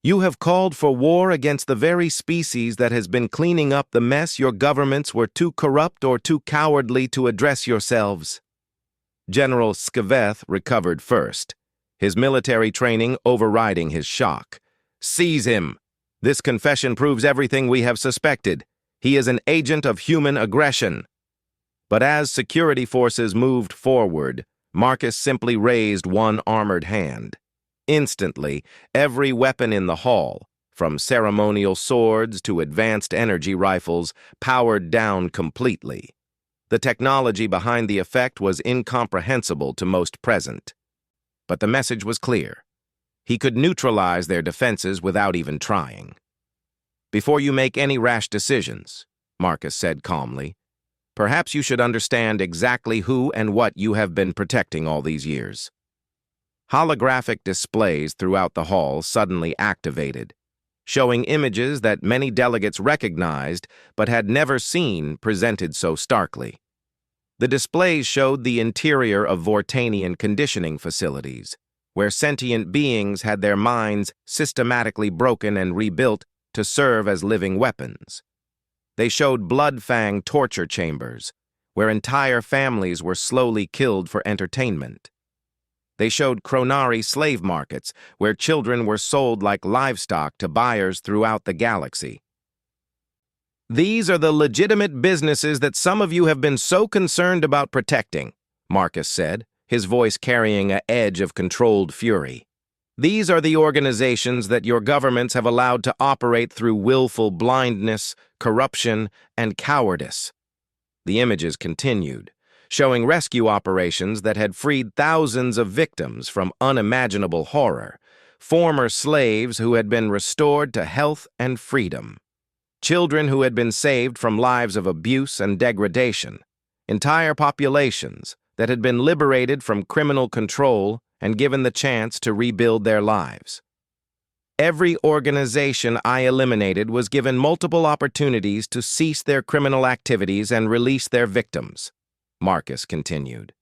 "You have called for war against the very species that has been cleaning up the mess your governments were too corrupt or too cowardly to address yourselves." General Skaveth recovered first, his military training overriding his shock. "Seize him! This confession proves everything we have suspected. He is an agent of human aggression." But as security forces moved forward, Marcus simply raised one armored hand. Instantly, every weapon in the hall, from ceremonial swords to advanced energy rifles, powered down completely. The technology behind the effect was incomprehensible to most present. But the message was clear. He could neutralize their defenses without even trying. "Before you make any rash decisions," Marcus said calmly, "perhaps you should understand exactly who and what you have been protecting all these years." Holographic displays throughout the hall suddenly activated, showing images that many delegates recognized but had never seen presented so starkly. The displays showed the interior of Vortanian conditioning facilities, where sentient beings had their minds systematically broken and rebuilt to serve as living weapons. They showed blood-fang torture chambers, where entire families were slowly killed for entertainment. They showed Chronari slave markets, where children were sold like livestock to buyers throughout the galaxy. "These are the legitimate businesses that some of you have been so concerned about protecting," Marcus said, his voice carrying an edge of controlled fury. "These are the organizations that your governments have allowed to operate through willful blindness, corruption, and cowardice." The images continued, showing rescue operations that had freed thousands of victims from unimaginable horror, former slaves who had been restored to health and freedom, children who had been saved from lives of abuse and degradation, entire populations that had been liberated from criminal control and given the chance to rebuild their lives. "Every organization I eliminated was given multiple opportunities to cease their criminal activities and release their victims," Marcus continued.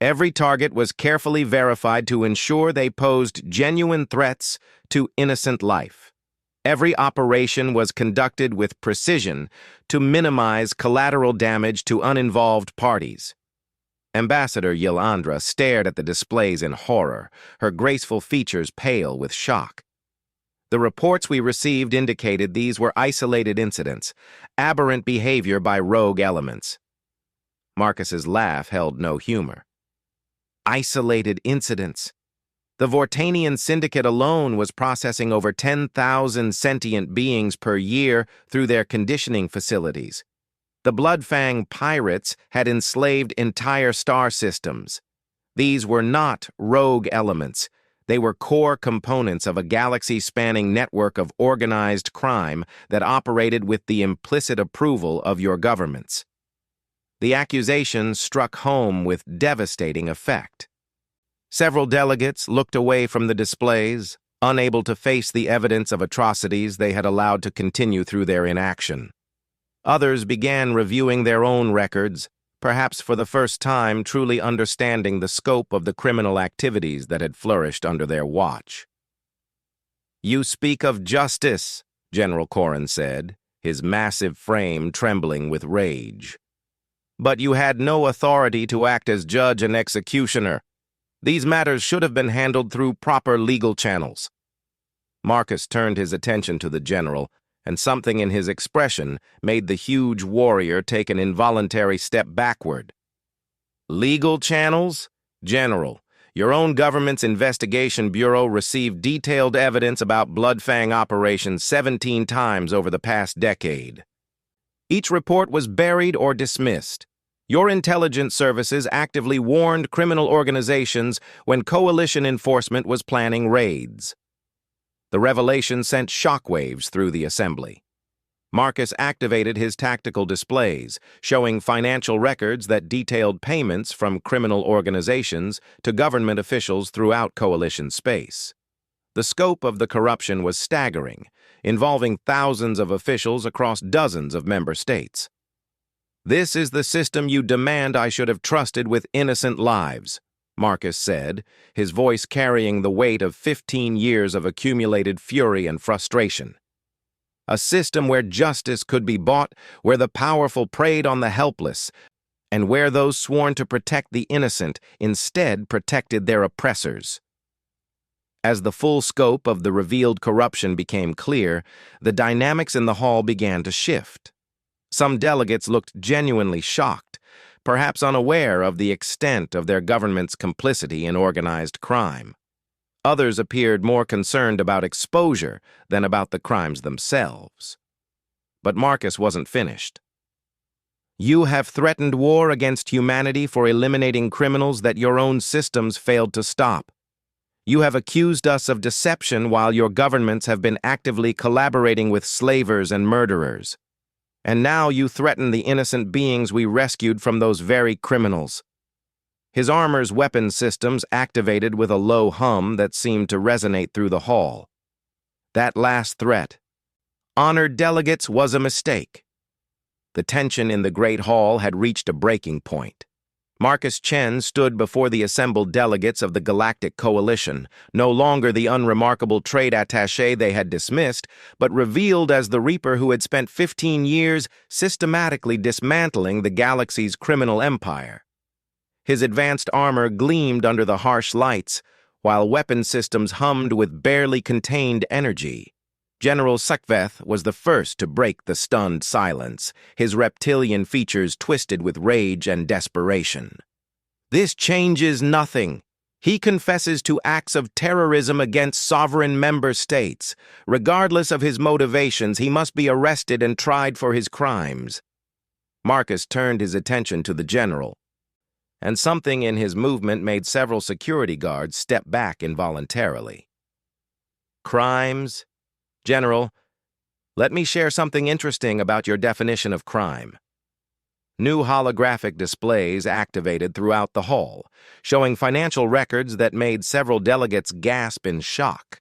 "Every target was carefully verified to ensure they posed genuine threats to innocent life. Every operation was conducted with precision to minimize collateral damage to uninvolved parties." Ambassador Yilandra stared at the displays in horror, her graceful features pale with shock. "The reports we received indicated these were isolated incidents, aberrant behavior by rogue elements." Marcus's laugh held no humor. "Isolated incidents. The Vortanian Syndicate alone was processing over 10,000 sentient beings per year through their conditioning facilities. The Bloodfang pirates had enslaved entire star systems. These were not rogue elements. They were core components of a galaxy-spanning network of organized crime that operated with the implicit approval of your governments." The accusation struck home with devastating effect. Several delegates looked away from the displays, unable to face the evidence of atrocities they had allowed to continue through their inaction. Others began reviewing their own records, perhaps for the first time truly understanding the scope of the criminal activities that had flourished under their watch. "You speak of justice," General Corrin said, his massive frame trembling with rage. "But you had no authority to act as judge and executioner. These matters should have been handled through proper legal channels." Marcus turned his attention to the general, and something in his expression made the huge warrior take an involuntary step backward. "Legal channels? General, your own government's investigation bureau received detailed evidence about Bloodfang operations 17 times over the past decade. Each report was buried or dismissed. Your intelligence services actively warned criminal organizations when coalition enforcement was planning raids." The revelation sent shockwaves through the assembly. Marcus activated his tactical displays, showing financial records that detailed payments from criminal organizations to government officials throughout coalition space. The scope of the corruption was staggering, involving thousands of officials across dozens of member states. "This is the system you demand I should have trusted with innocent lives," Marcus said, his voice carrying the weight of 15 years of accumulated fury and frustration. "A system where justice could be bought, where the powerful preyed on the helpless, and where those sworn to protect the innocent instead protected their oppressors." As the full scope of the revealed corruption became clear, the dynamics in the hall began to shift. Some delegates looked genuinely shocked, perhaps unaware of the extent of their government's complicity in organized crime. Others appeared more concerned about exposure than about the crimes themselves. But Marcus wasn't finished. You have threatened war against humanity for eliminating criminals that your own systems failed to stop. You have accused us of deception while your governments have been actively collaborating with slavers and murderers. And now you threaten the innocent beings we rescued from those very criminals. His armor's weapon systems activated with a low hum that seemed to resonate through the hall. That last threat, honored delegates, was a mistake. The tension in the Great Hall had reached a breaking point. Marcus Chen stood before the assembled delegates of the Galactic Coalition, no longer the unremarkable trade attaché they had dismissed, but revealed as the Reaper who had spent 15 years systematically dismantling the galaxy's criminal empire. His advanced armor gleamed under the harsh lights, while weapon systems hummed with barely contained energy. General Sukveth was the first to break the stunned silence, his reptilian features twisted with rage and desperation. This changes nothing. He confesses to acts of terrorism against sovereign member states. Regardless of his motivations, he must be arrested and tried for his crimes. Marcus turned his attention to the general, and something in his movement made several security guards step back involuntarily. Crimes? General, let me share something interesting about your definition of crime. New holographic displays activated throughout the hall, showing financial records that made several delegates gasp in shock.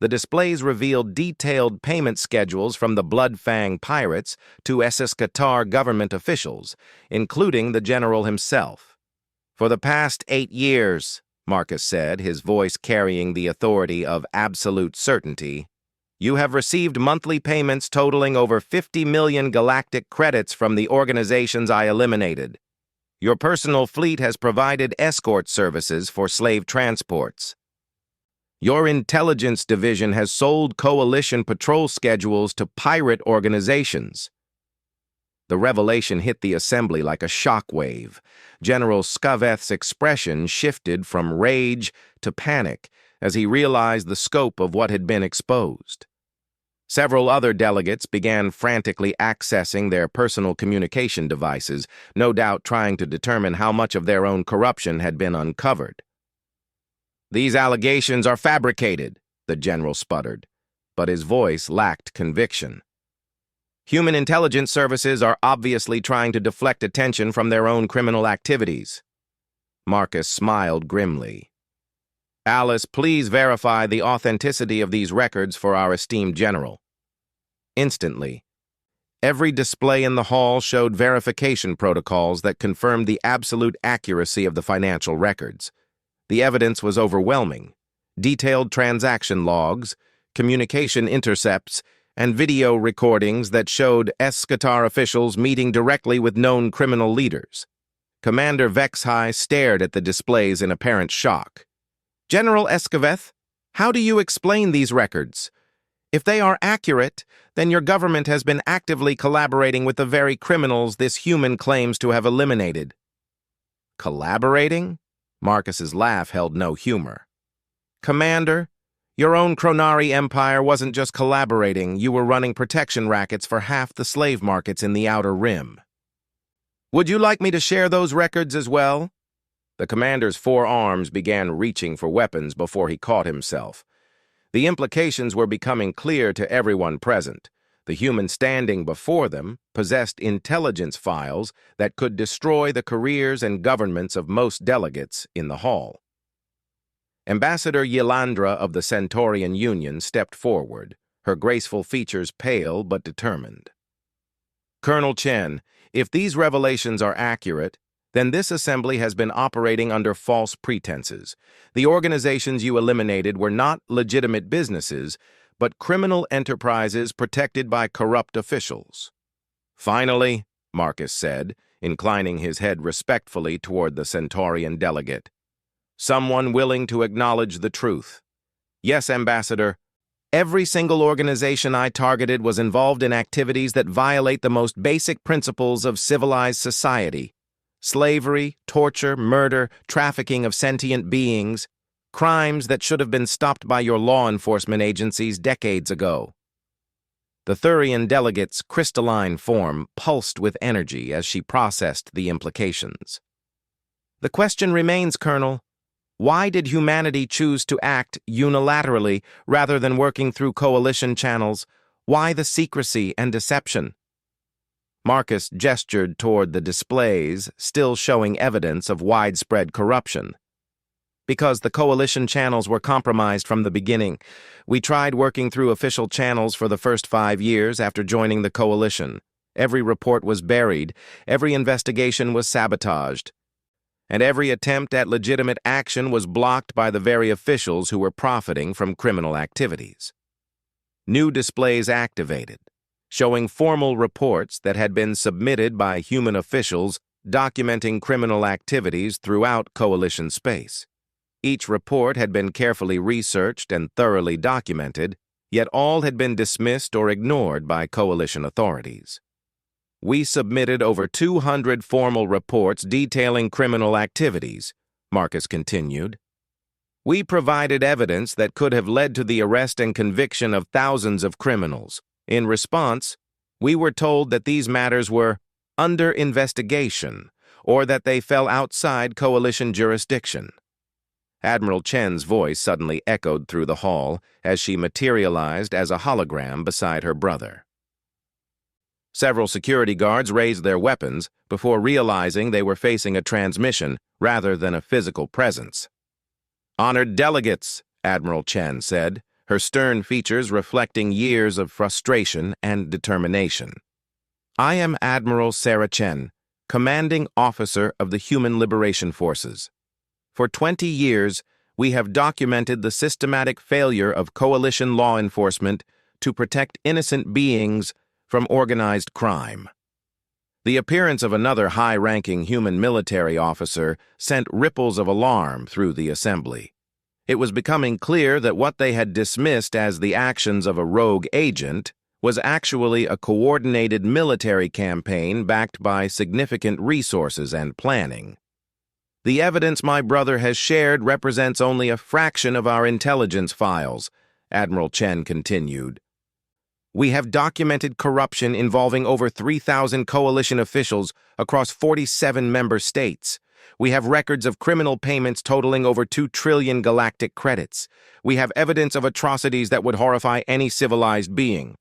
The displays revealed detailed payment schedules from the Bloodfang pirates to SS Qatar government officials, including the general himself. For the past 8 years, Marcus said, his voice carrying the authority of absolute certainty, you have received monthly payments totaling over 50 million galactic credits from the organizations I eliminated. Your personal fleet has provided escort services for slave transports. Your intelligence division has sold coalition patrol schedules to pirate organizations. The revelation hit the assembly like a shockwave. General Skaveth's expression shifted from rage to panic as he realized the scope of what had been exposed. Several other delegates began frantically accessing their personal communication devices, no doubt trying to determine how much of their own corruption had been uncovered. These allegations are fabricated, the general sputtered, but his voice lacked conviction. Human intelligence services are obviously trying to deflect attention from their own criminal activities. Marcus smiled grimly. Alice, please verify the authenticity of these records for our esteemed general. Instantly, every display in the hall showed verification protocols that confirmed the absolute accuracy of the financial records. The evidence was overwhelming. Detailed transaction logs, communication intercepts, and video recordings that showed Qatar officials meeting directly with known criminal leaders. Commander Vexhai stared at the displays in apparent shock. General Skaveth, how do you explain these records? If they are accurate, then your government has been actively collaborating with the very criminals this human claims to have eliminated. Collaborating? Marcus's laugh held no humor. Commander, your own Chronari Empire wasn't just collaborating, you were running protection rackets for half the slave markets in the Outer Rim. Would you like me to share those records as well? The commander's forearms began reaching for weapons before he caught himself. The implications were becoming clear to everyone present. The human standing before them possessed intelligence files that could destroy the careers and governments of most delegates in the hall. Ambassador Yelandra of the Centaurian Union stepped forward, her graceful features pale but determined. Colonel Chen, if these revelations are accurate, then this assembly has been operating under false pretenses. The organizations you eliminated were not legitimate businesses, but criminal enterprises protected by corrupt officials. Finally, Marcus said, inclining his head respectfully toward the Centaurian delegate, someone willing to acknowledge the truth. Yes, Ambassador, every single organization I targeted was involved in activities that violate the most basic principles of civilized society. Slavery, torture, murder, trafficking of sentient beings. crimes that should have been stopped by your law enforcement agencies decades ago. The Thurian delegate's crystalline form pulsed with energy as she processed the implications. The question remains, Colonel. Why did humanity choose to act unilaterally rather than working through coalition channels? Why the secrecy and deception? Marcus gestured toward the displays, still showing evidence of widespread corruption. Because the coalition channels were compromised from the beginning. We tried working through official channels for the first 5 years after joining the coalition. Every report was buried, every investigation was sabotaged, and every attempt at legitimate action was blocked by the very officials who were profiting from criminal activities. New displays activated, showing formal reports that had been submitted by human officials documenting criminal activities throughout coalition space. Each report had been carefully researched and thoroughly documented, yet all had been dismissed or ignored by coalition authorities. We submitted over 200 formal reports detailing criminal activities, Marcus continued. We provided evidence that could have led to the arrest and conviction of thousands of criminals. In response, we were told that these matters were under investigation or that they fell outside coalition jurisdiction. Admiral Chen's voice suddenly echoed through the hall as she materialized as a hologram beside her brother. Several security guards raised their weapons before realizing they were facing a transmission rather than a physical presence. "Honored delegates," Admiral Chen said, her stern features reflecting years of frustration and determination. "I am Admiral Sarah Chen, commanding officer of the Human Liberation Forces. For 20 years, we have documented the systematic failure of coalition law enforcement to protect innocent beings from organized crime." The appearance of another high-ranking human military officer sent ripples of alarm through the assembly. It was becoming clear that what they had dismissed as the actions of a rogue agent was actually a coordinated military campaign backed by significant resources and planning. "The evidence my brother has shared represents only a fraction of our intelligence files," Admiral Chen continued. "We have documented corruption involving over 3,000 coalition officials across 47 member states. We have records of criminal payments totaling over 2 trillion galactic credits. We have evidence of atrocities that would horrify any civilized being."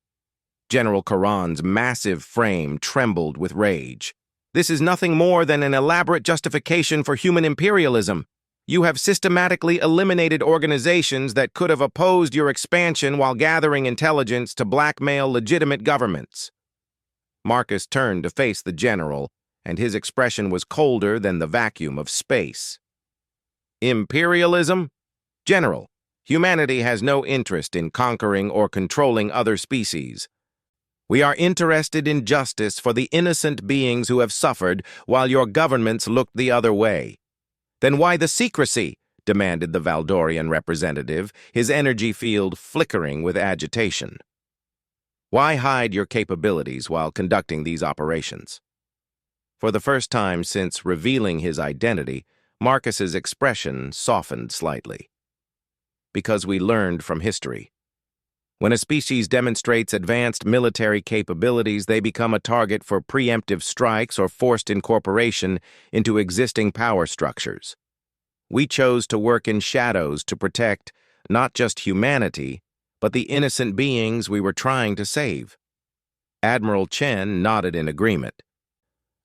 General Karan's massive frame trembled with rage. "This is nothing more than an elaborate justification for human imperialism. You have systematically eliminated organizations that could have opposed your expansion while gathering intelligence to blackmail legitimate governments." Marcus turned to face the general, and his expression was colder than the vacuum of space. "Imperialism? General, humanity has no interest in conquering or controlling other species. We are interested in justice for the innocent beings who have suffered while your governments looked the other way." "Then why the secrecy?" demanded the Valdorian representative, his energy field flickering with agitation. "Why hide your capabilities while conducting these operations?" For the first time since revealing his identity, Marcus's expression softened slightly. "Because we learned from history. When a species demonstrates advanced military capabilities, they become a target for preemptive strikes or forced incorporation into existing power structures. We chose to work in shadows to protect not just humanity, but the innocent beings we were trying to save." Admiral Chen nodded in agreement.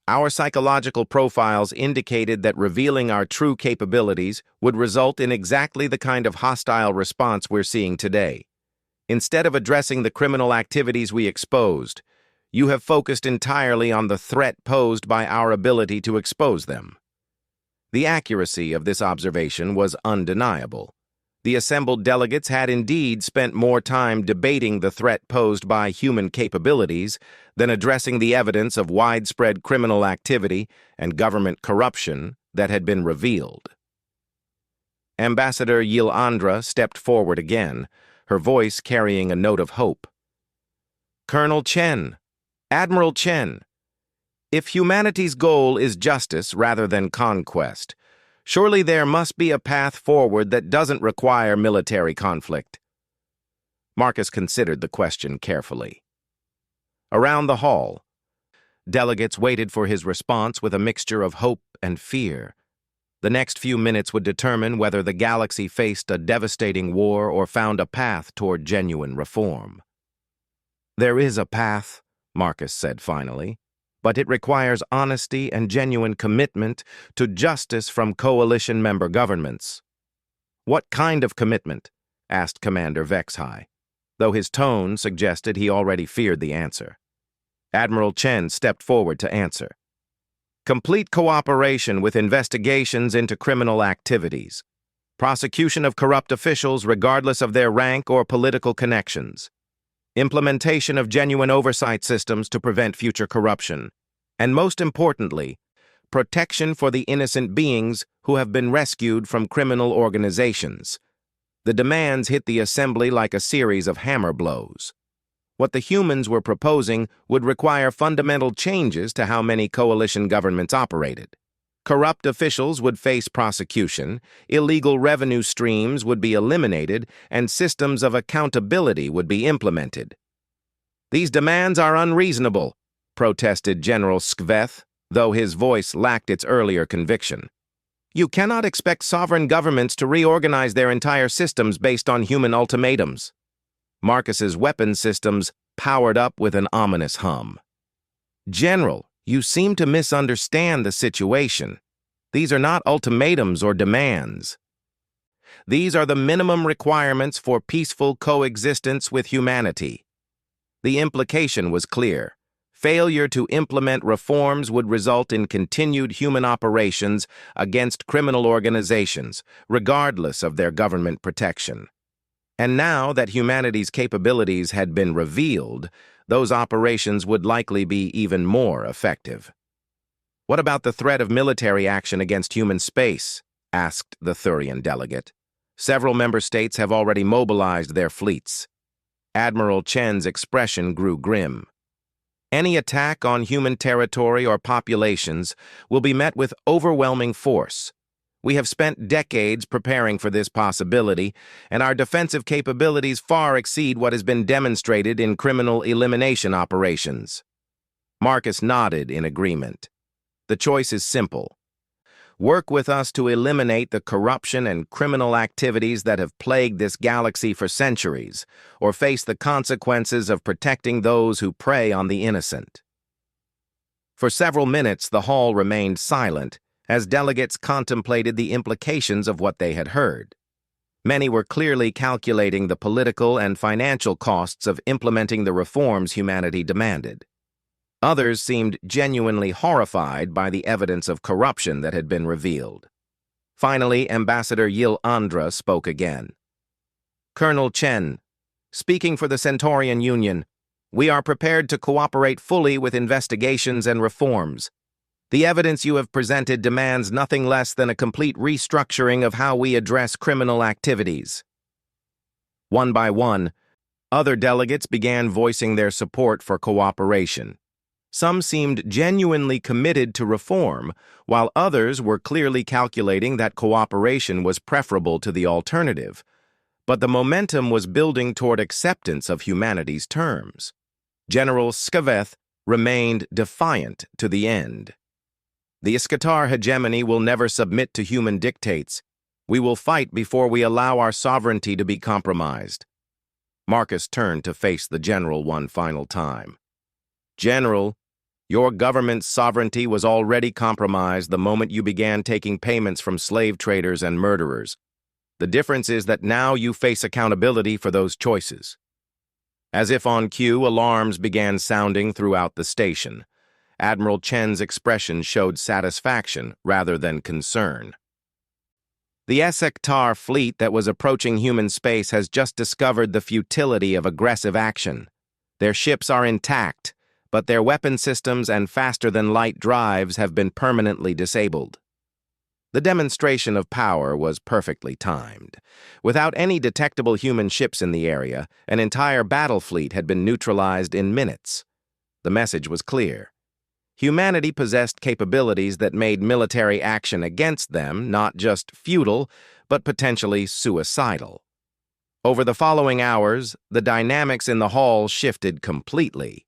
"Our psychological profiles indicated that revealing our true capabilities would result in exactly the kind of hostile response we're seeing today. Instead of addressing the criminal activities we exposed, you have focused entirely on the threat posed by our ability to expose them." The accuracy of this observation was undeniable. The assembled delegates had indeed spent more time debating the threat posed by human capabilities than addressing the evidence of widespread criminal activity and government corruption that had been revealed. Ambassador Yilandra stepped forward again, her voice carrying a note of hope. "Colonel Chen, Admiral Chen, if humanity's goal is justice rather than conquest, Surely there must be a path forward that doesn't require military conflict. Marcus considered the question carefully. Around the hall, delegates waited for his response with a mixture of hope and fear. The next few minutes would determine whether the galaxy faced a devastating war or found a path toward genuine reform. "There is a path," Marcus said finally, "but it requires honesty and genuine commitment to justice from coalition member governments." "What kind of commitment?" asked Commander Vexhai, though his tone suggested he already feared the answer. Admiral Chen stepped forward to answer. "Complete cooperation with investigations into criminal activities, prosecution of corrupt officials regardless of their rank or political connections, implementation of genuine oversight systems to prevent future corruption, and most importantly, protection for the innocent beings who have been rescued from criminal organizations." The demands hit the assembly like a series of hammer blows. What the humans were proposing would require fundamental changes to how many coalition governments operated. Corrupt officials would face prosecution, illegal revenue streams would be eliminated, and systems of accountability would be implemented. "These demands are unreasonable," protested General Skveth, though his voice lacked its earlier conviction. "You cannot expect sovereign governments to reorganize their entire systems based on human ultimatums." Marcus's weapon systems powered up with an ominous hum. "General, you seem to misunderstand the situation. These are not ultimatums or demands. These are the minimum requirements for peaceful coexistence with humanity." The implication was clear. Failure to implement reforms would result in continued human operations against criminal organizations, regardless of their government protection. And now that humanity's capabilities had been revealed, those operations would likely be even more effective. "What about the threat of military action against human space?" asked the Thurian delegate. "Several member states have already mobilized their fleets." Admiral Chen's expression grew grim. "Any attack on human territory or populations will be met with overwhelming force. We have spent decades preparing for this possibility, and our defensive capabilities far exceed what has been demonstrated in criminal elimination operations." Marcus nodded in agreement. "The choice is simple. Work with us to eliminate the corruption and criminal activities that have plagued this galaxy for centuries, or face the consequences of protecting those who prey on the innocent." For several minutes, the hall remained silent as delegates contemplated the implications of what they had heard. Many were clearly calculating the political and financial costs of implementing the reforms humanity demanded. Others seemed genuinely horrified by the evidence of corruption that had been revealed. Finally, Ambassador Yil Andra spoke again. "Colonel Chen, speaking for the Centaurian Union, we are prepared to cooperate fully with investigations and reforms. The evidence you have presented demands nothing less than a complete restructuring of how we address criminal activities." One by one, other delegates began voicing their support for cooperation. Some seemed genuinely committed to reform, while others were clearly calculating that cooperation was preferable to the alternative. But the momentum was building toward acceptance of humanity's terms. General Skveth remained defiant to the end. "The Iskatar hegemony will never submit to human dictates. We will fight before we allow our sovereignty to be compromised." Marcus turned to face the general one final time. "General, your government's sovereignty was already compromised the moment you began taking payments from slave traders and murderers. The difference is that now you face accountability for those choices." As if on cue, alarms began sounding throughout the station. Admiral Chen's expression showed satisfaction rather than concern. "The Iskatar fleet that was approaching human space has just discovered the futility of aggressive action. Their ships are intact, but their weapon systems and faster-than-light drives have been permanently disabled." The demonstration of power was perfectly timed. Without any detectable human ships in the area, an entire battle fleet had been neutralized in minutes. The message was clear. Humanity possessed capabilities that made military action against them not just futile, but potentially suicidal. Over the following hours, the dynamics in the hall shifted completely.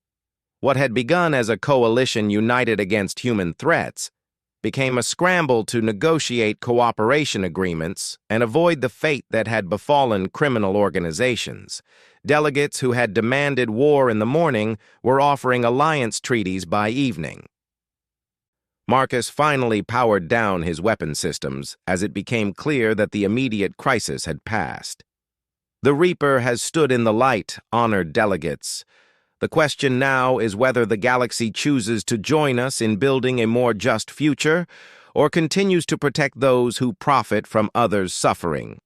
What had begun as a coalition united against human threats became a scramble to negotiate cooperation agreements and avoid the fate that had befallen criminal organizations. Delegates who had demanded war in the morning were offering alliance treaties by evening. Marcus finally powered down his weapon systems as it became clear that the immediate crisis had passed. The Reaper has stood in the light, honored delegates. The question now is whether the galaxy chooses to join us in building a more just future or continues to protect those who profit from others' suffering.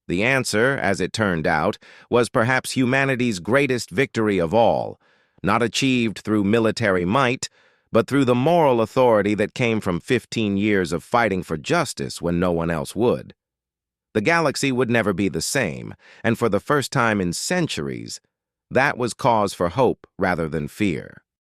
The answer, as it turned out, was perhaps humanity's greatest victory of all, not achieved through military might, but through the moral authority that came from 15 years of fighting for justice when no one else would. The galaxy would never be the same, and for the first time in centuries, that was cause for hope rather than fear.